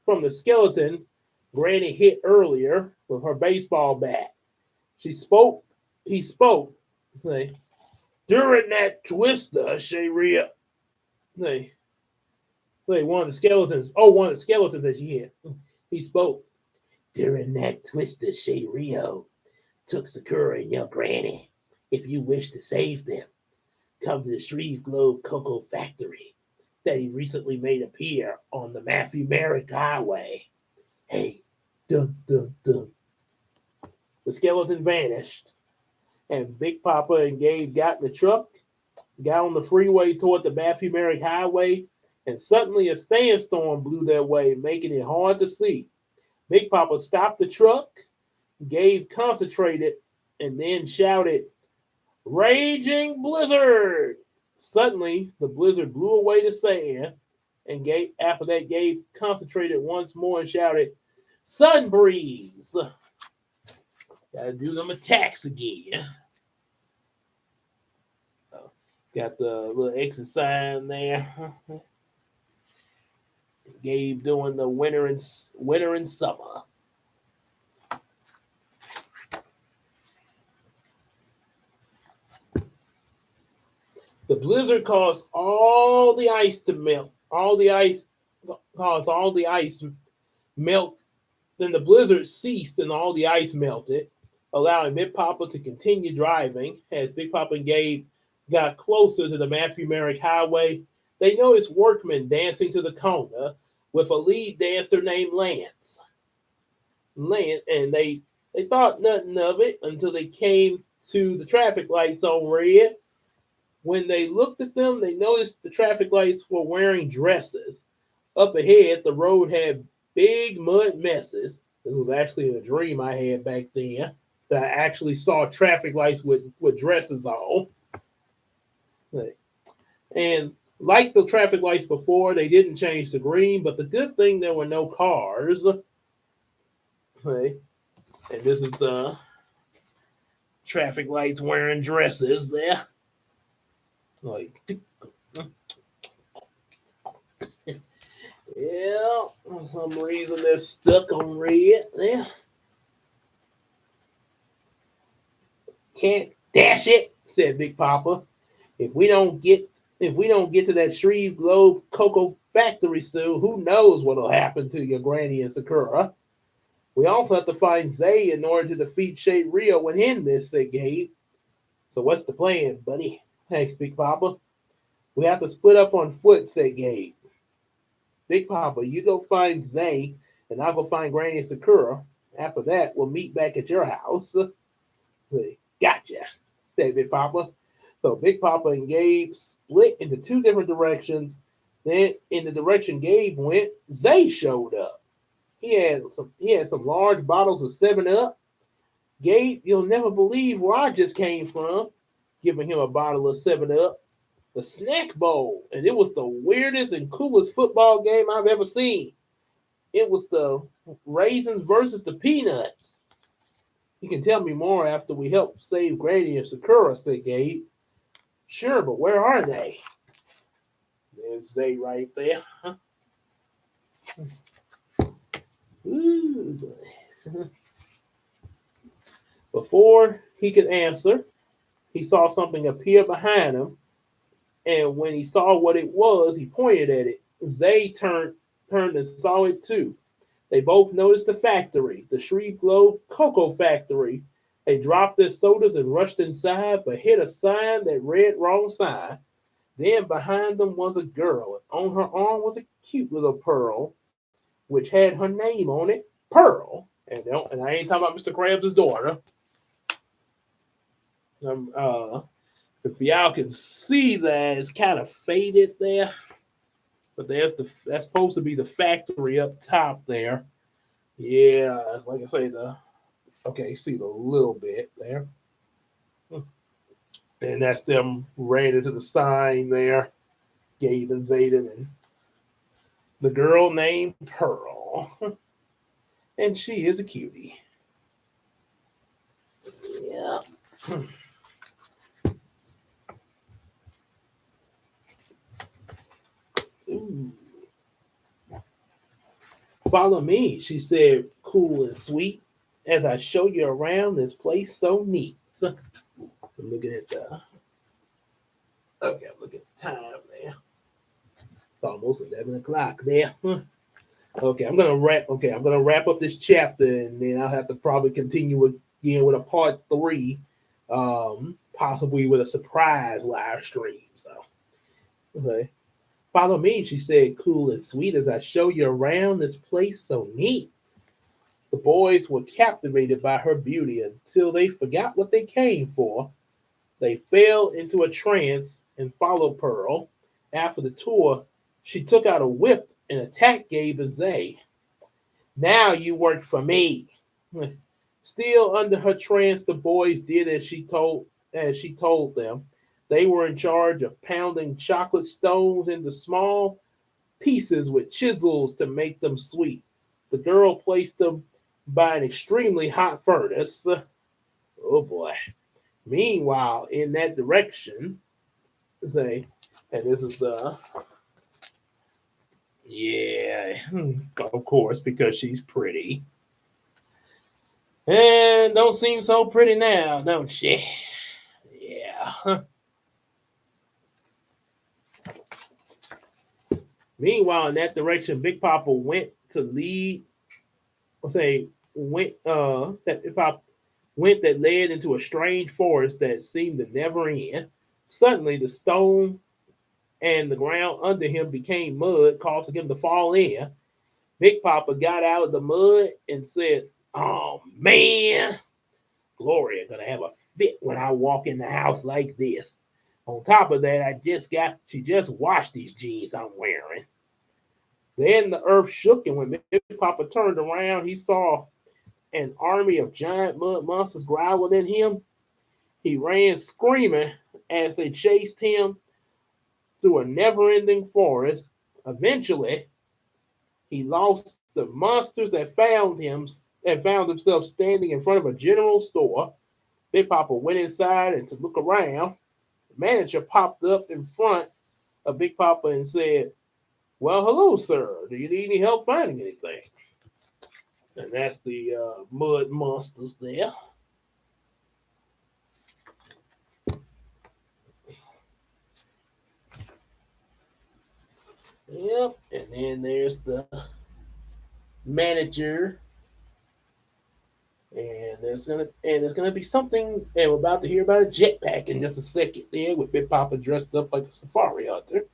[SPEAKER 1] the skeleton Granny hit earlier with her baseball bat. He spoke, say, "During that twister, Sharia," say, one of the skeletons that she hit. He spoke, "During that twister, Sharia took Sakura and your granny. If you wish to save them, come to the Shreve Globe Cocoa Factory that he recently made appear on the Matthew Merrick Highway. Hey, dun dun dun." The skeleton vanished, and Big Papa and Gabe got in the truck, got on the freeway toward the Matthew Merrick Highway, and suddenly a sandstorm blew their way, making it hard to see. Big Papa stopped the truck. Gabe concentrated and then shouted, "Raging blizzard!" Suddenly, the blizzard blew away the sand, and after that, Gabe concentrated once more and shouted, "Sun breeze!" Gotta do them attacks again. Got the little exercise there. Gabe doing the winter and summer. The blizzard caused all the ice to melt. Caused all the ice melt. Then the blizzard ceased and all the ice melted, allowing Big Papa to continue driving. As Big Papa and Gabe got closer to the Matthew Merrick Highway, they noticed workmen dancing to the conga, with a lead dancer named Lance, and they thought nothing of it until they came to the traffic lights on red. When they looked at them, they noticed the traffic lights were wearing dresses. Up ahead, the road had big mud messes. This was actually a dream I had back then. That I actually saw traffic lights with dresses on. And like the traffic lights before, they didn't change to green, but the good thing there were no cars. Okay. And this is the traffic lights wearing dresses there. Like, yeah, for some reason they're stuck on red there. Can't dash it, said Big Papa. If we don't get if we don't get to that Shreve Globe Cocoa factory soon, who knows what'll happen to your Granny and Sakura? We also have to find Zay in order to defeat Shade Rio and end this, said Gabe. So what's the plan, buddy? Asked Big Papa. We have to split up on foot, said Gabe. Big Papa, you go find Zay, and I'll go find Granny and Sakura. After that, we'll meet back at your house. Gotcha, said Big Papa. So Big Papa and Gabe split into two different directions. Then in the direction Gabe went, Zay showed up. He had some large bottles of 7 Up. Gabe, you'll never believe where I just came from, giving him a bottle of 7 Up. The Snack Bowl, and it was the weirdest and coolest football game I've ever seen. It was the Raisins versus the Peanuts. You can tell me more after we help save Granny and Sakura, said Gabe. Sure, but where are they? There's Zay right there. Ooh, before he could answer, he saw something appear behind him, and when he saw what it was, he pointed at it. Zay turned and saw it too. They both noticed the factory, the Shreve Globe Cocoa Factory. They dropped their sodas and rushed inside, but hit a sign that read wrong sign. Then behind them was a girl. On her arm was a cute little pearl, which had her name on it, Pearl. And I ain't talking about Mr. Krabs' daughter. If y'all can see that, it's kind of faded there. But that's supposed to be the factory up top there. Yeah, it's like I say, see the little bit there. And that's them ran into the sign there, Gabe and Zayden, and the girl named Pearl. And she is a cutie. Yeah. Ooh. Follow me, she said, cool and sweet, as I show you around this place so neat. I'm looking at I'm looking at the time there. It's almost 11 o'clock there. Okay, I'm gonna wrap up this chapter, and then I'll have to probably continue again with a part 3, possibly with a surprise live stream. So, okay. Follow me, she said, cool and sweet, as I show you around this place so neat. The boys were captivated by her beauty until they forgot what they came for. They fell into a trance and followed Pearl. After the tour, she took out a whip and attacked Gabe and Zay. Now you work for me. Still under her trance, the boys did as she told them. They were in charge of pounding chocolate stones into small pieces with chisels to make them sweet. The girl placed them by an extremely hot furnace. Oh boy. Meanwhile, in that direction, and this is yeah, of course, because she's pretty. And don't seem so pretty now, don't she? Yeah. Meanwhile, in that direction, Big Papa went to lead. Say went that if I went that led into a strange forest that seemed to never end. Suddenly, the stone and the ground under him became mud, causing him to fall in. Big Papa got out of the mud and said, "Oh man, Gloria gonna have a fit when I walk in the house like this. On top of that, she just washed these jeans I'm wearing." Then the earth shook, and when Big Papa turned around, he saw an army of giant mud monsters growling at him. He ran screaming as they chased him through a never ending forest. Eventually, he lost the monsters that found themselves standing in front of a general store. Big Papa went inside and to look around. The manager popped up in front of Big Papa and said, "Well, hello, sir. Do you need any help finding anything?" And that's the mud monsters there. Yep. And then there's the manager. And there's gonna be something, and we're about to hear about a jetpack in just a second there with Big Papa dressed up like a safari hunter.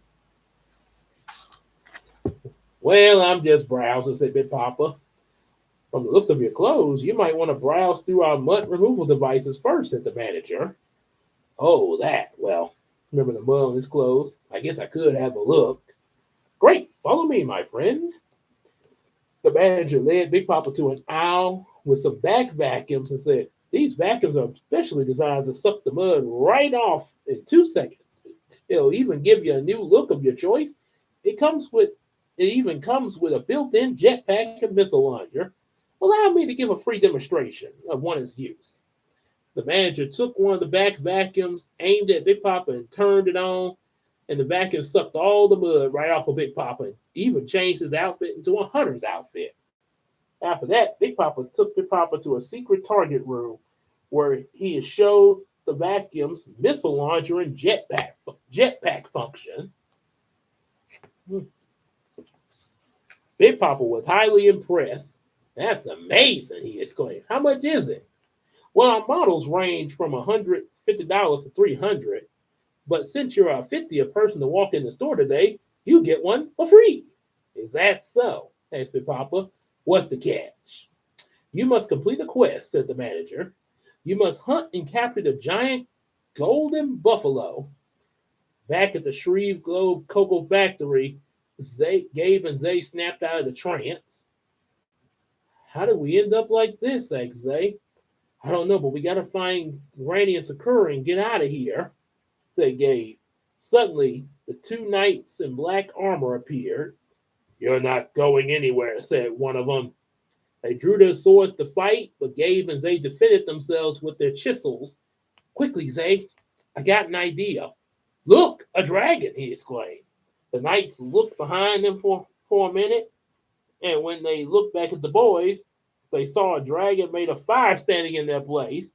[SPEAKER 1] "Well, I'm just browsing," said Big Papa. "From the looks of your clothes, you might want to browse through our mud removal devices first," said the manager. "Oh, that. Well, remember the mud on his clothes? I guess I could have a look." "Great. Follow me, my friend." The manager led Big Papa to an aisle with some back vacuums and said, "These vacuums are specially designed to suck the mud right off in 2 seconds. It'll even give you a new look of your choice. It comes with it even comes with a built-in jetpack and missile launcher. Allow me to give a free demonstration of one its use." The manager took one of the back vacuums, aimed at Big Papa, and turned it on, and the vacuum sucked all the mud right off of Big Papa and even changed his outfit into a hunter's outfit. After that, Big Papa took Big Papa to a secret target room where he showed the vacuum's missile launcher and jetpack function. Big Papa was highly impressed. "That's amazing," he exclaimed. "How much is it?" "Well, our models range from $150 to $300, but since you're a 50th person to walk in the store today, you get one for free." "Is that so?" asked Big Papa. "What's the catch?" "You must complete a quest," said the manager. "You must hunt and capture the giant golden buffalo." Back at the Shreve Globe Cocoa Factory, Gabe and Zay snapped out of the trance. "How did we end up like this?" asked Zay. "I don't know, but we gotta find Granny and Sakura and get out of here," said Gabe. Suddenly, the two knights in black armor appeared. "You're not going anywhere," said one of them. They drew their swords to fight, but Gabe and Zay defended themselves with their chisels. "Quickly, Zay, I got an idea." "Look, a dragon!" he exclaimed. The knights looked behind them for a minute, and when they looked back at the boys, they saw a dragon made of fire standing in their place.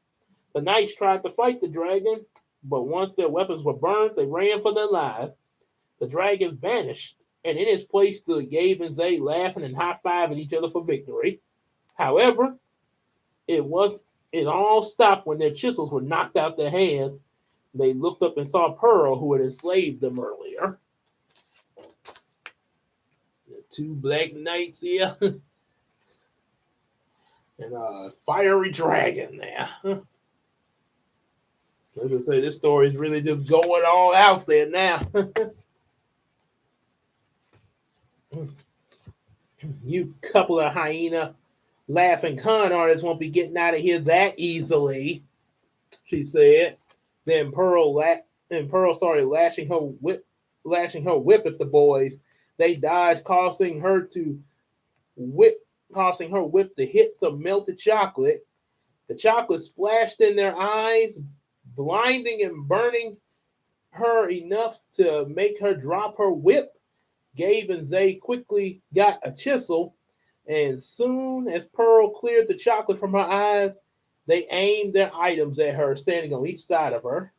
[SPEAKER 1] The knights tried to fight the dragon, but once their weapons were burned, they ran for their lives. The dragon vanished, and in its place stood Gabe and Zay laughing and high-fiving each other for victory. However, it was it all stopped when their chisels were knocked out their hands. They looked up and saw Pearl, who had enslaved them earlier. The two black knights here, and a fiery dragon there. As I say, this story is really just going all out there now. "You couple of hyena laughing con artists won't be getting out of here that easily," she said. Then Pearl started lashing her whip at the boys. They dodged, whip causing her whip to hit some melted chocolate. The chocolate splashed in their eyes, blinding and burning her enough to make her drop her whip. Gabe and Zay quickly got a chisel, and soon as Pearl cleared the chocolate from her eyes, they aimed their items at her, standing on each side of her.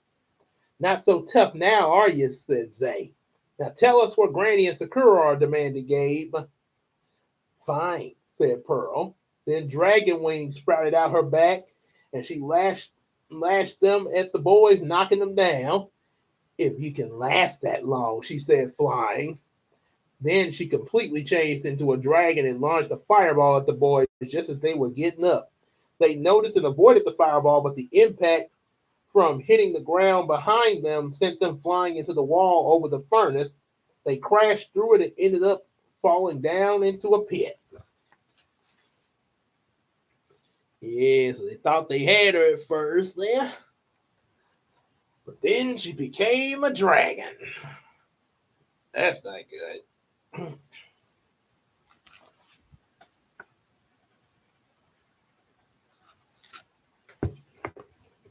[SPEAKER 1] "Not so tough now, are you?" said Zay. "Now tell us where Granny and Sakura are," demanded Gabe. "Fine," said Pearl. Then dragon wings sprouted out her back, and she lashed them at the boys, knocking them down. "If you can last that long," she said, flying. Then she completely changed into a dragon and launched a fireball at the boys just as they were getting up. They noticed and avoided the fireball, but the impact from hitting the ground behind them sent them flying into the wall over the furnace. They crashed through it and ended up falling down into a pit. Yeah, so they thought they had her at first there, but then she became a dragon. That's not good.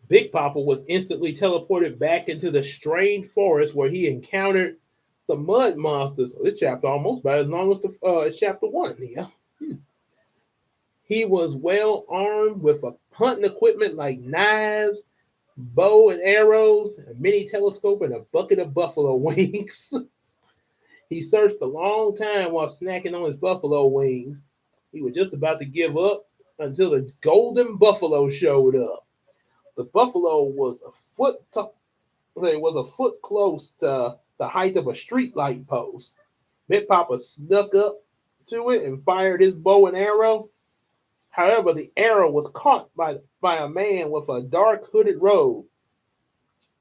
[SPEAKER 1] Big Papa was instantly teleported back into the strange forest where he encountered the mud monsters. This chapter almost about as long as the chapter one. Yeah, he was well armed with a hunting equipment like knives, bow and arrows, a mini telescope, and a bucket of buffalo wings. He searched a long time while snacking on his buffalo wings. He was just about to give up until the golden buffalo showed up. The buffalo was a foot tall. It was a foot close to the height of a street light post. Big Papa snuck up to it and fired his bow and arrow. However, the arrow was caught by a man with a dark hooded robe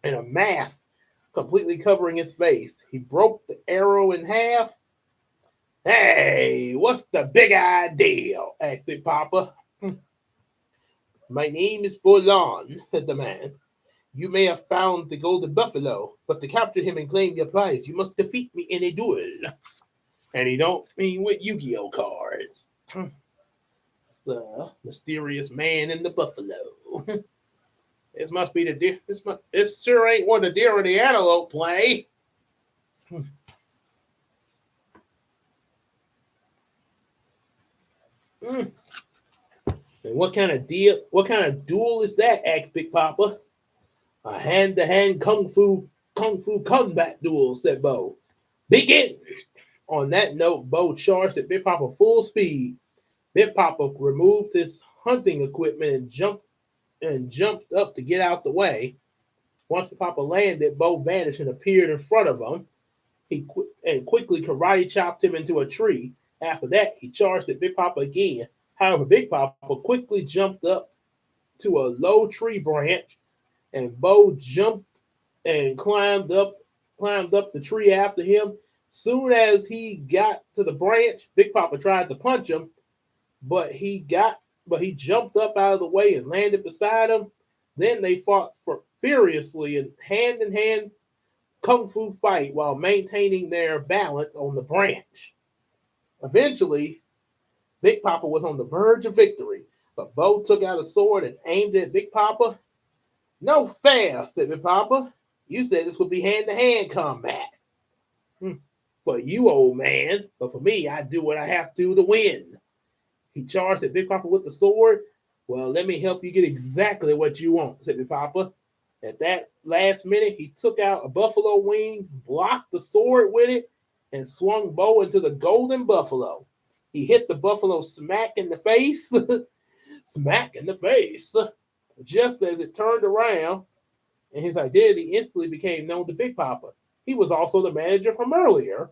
[SPEAKER 1] and a mask completely covering his face. He broke the arrow in half. Hey, what's the big idea? Asked Big Papa. My name is Bolon, said the man. You may have found the golden buffalo, but to capture him and claim your prize, you must defeat me in a duel. And he don't mean with Yu-Gi-Oh cards. The mysterious man in the buffalo. This must be the deer. This sure ain't what the deer or the antelope play. Mm. And what kind of deal? What kind of duel is that? Asked Big Papa. A hand-to-hand kung fu combat duel, said Bo. Begin. On that note, Bo charged at Big Papa full speed. Big Papa removed his hunting equipment and jumped up to get out the way. Once Big Papa landed, Bo vanished and appeared in front of him. He quickly karate chopped him into a tree. After that, he charged at Big Papa again. However, Big Papa quickly jumped up to a low tree branch, and Bo jumped and climbed up the tree after him. Soon as he got to the branch, Big Papa tried to punch him, but he jumped up out of the way and landed beside him. Then they fought furiously in hand kung fu fight while maintaining their balance on the branch. Eventually, Big Papa was on the verge of victory, but Bo took out a sword and aimed it at Big Papa. No fair, said Big Papa. You said this would be hand-to-hand combat. Hmm. For you, old man, but for me, I do what I have to win. He charged at Big Papa with the sword. Well, let me help you get exactly what you want, said Big Papa. At that last minute, he took out a buffalo wing, blocked the sword with it, and swung Bo into the golden buffalo. He hit the buffalo smack in the face, smack in the face, just as it turned around, and his identity instantly became known to Big Papa. He was also the manager from earlier.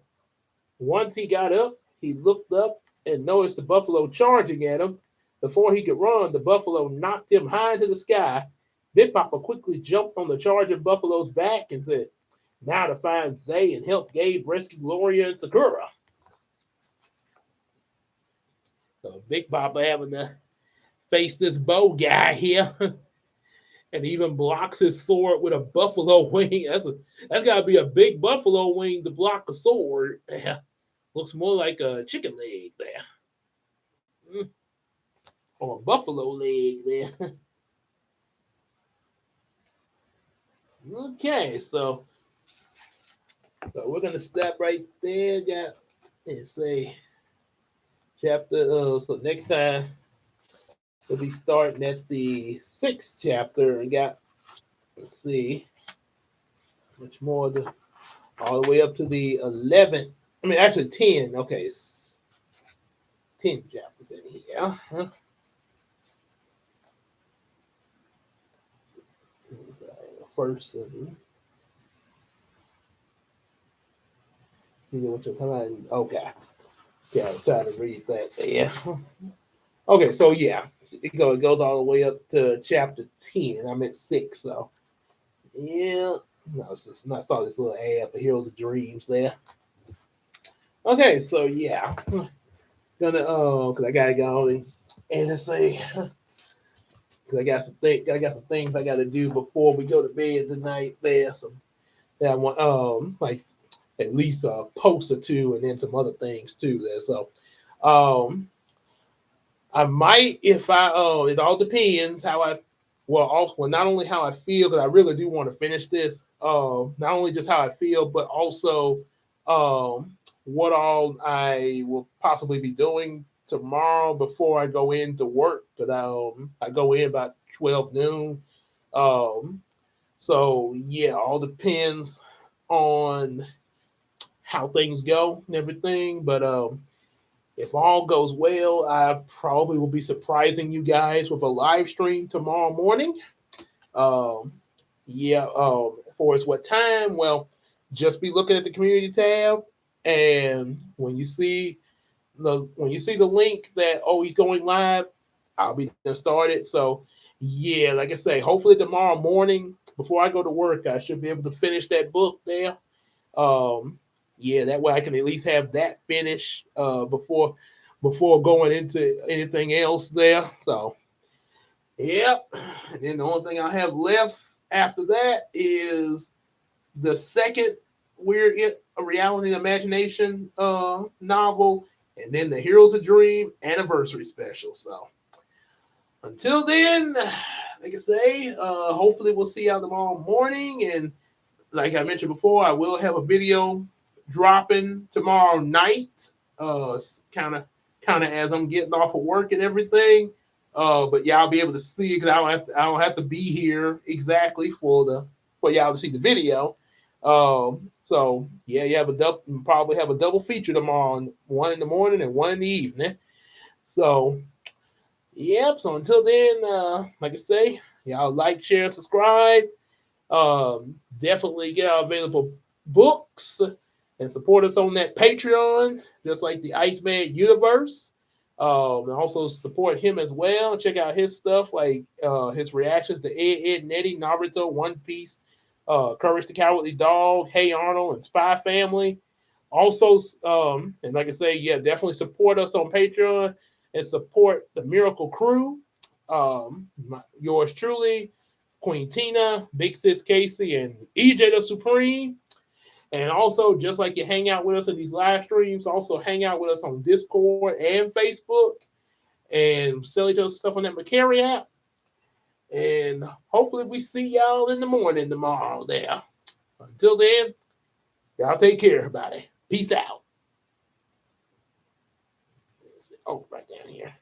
[SPEAKER 1] Once he got up, he looked up and noticed the buffalo charging at him. Before he could run, the buffalo knocked him high into the sky. Big Papa quickly jumped on the charging buffalo's back and said, now to find Zay and help Gabe rescue Gloria and Sakura. So Big Papa having to face this bow guy here. And even blocks his sword with a buffalo wing. That's gotta be a big buffalo wing to block a sword. Yeah. Looks more like a chicken leg there. Mm. Or a buffalo leg there. Okay, so we're gonna stop right there. Got and say chapter. So next time we'll be starting at the sixth chapter and got let's see much more all the way up to the 11th. I mean, actually 10. Okay, it's 10 chapters in here. Huh? First, what you're talking about. Okay. Yeah, I was trying to read that. Yeah. Okay, so yeah, it goes all the way up to chapter 10. I'm at 6, so yeah. No, it's just, I saw this little ad for Heroes of Dreams there. Okay, so yeah, gonna cause I gotta go and let's say, cause I got some things I gotta do before we go to bed tonight. There, some that I want like at least a post or two, and then some other things too. There, so um I might if I it all depends how I well not only how I feel because I really do want to finish this not only just how I feel but also what all I will possibly be doing tomorrow before I go into work because I go in about 12 noon. Um, so yeah, all depends on how things go and everything. But if all goes well, I probably will be surprising you guys with a live stream tomorrow morning. Um, yeah, for as what time? Well, just be looking at the community tab, and when you see the link that he's going live, I'll be done started. So yeah, like I say, hopefully tomorrow morning before I go to work, I should be able to finish that book there. Um, yeah, that way I can at least have that finished before going into anything else there. So yep. And then the only thing I have left after that is the second Weird a Reality and Imagination novel, and then the Heroes of Dream anniversary special. So until then, like I say, hopefully we'll see y'all tomorrow morning. And like I mentioned before, I will have a video dropping tomorrow night. Kind of as I'm getting off of work and everything. But y'all be able to see it because I don't have to be here exactly for y'all to see the video. So yeah, you probably have a double feature tomorrow, one in the morning and one in the evening. So yep. So until then, like I say, y'all like, share, and subscribe. Definitely get our available books and support us on that Patreon, just like the Iceman Universe. And also support him as well. Check out his stuff, like his reactions to Ed, Ed, Nettie, Naruto, One Piece, Courage the Cowardly Dog, Hey Arnold, and Spy Family. Also, and like I say, yeah, definitely support us on Patreon and support the Miracle Crew. Yours truly, Queen Tina, Big Sis Casey, and EJ the Supreme. And also, just like you hang out with us in these live streams, also hang out with us on Discord and Facebook and sell each other stuff on that Macari app. And hopefully, we see y'all in the morning tomorrow there. Until then, y'all take care, everybody. Peace out. Oh, right down here.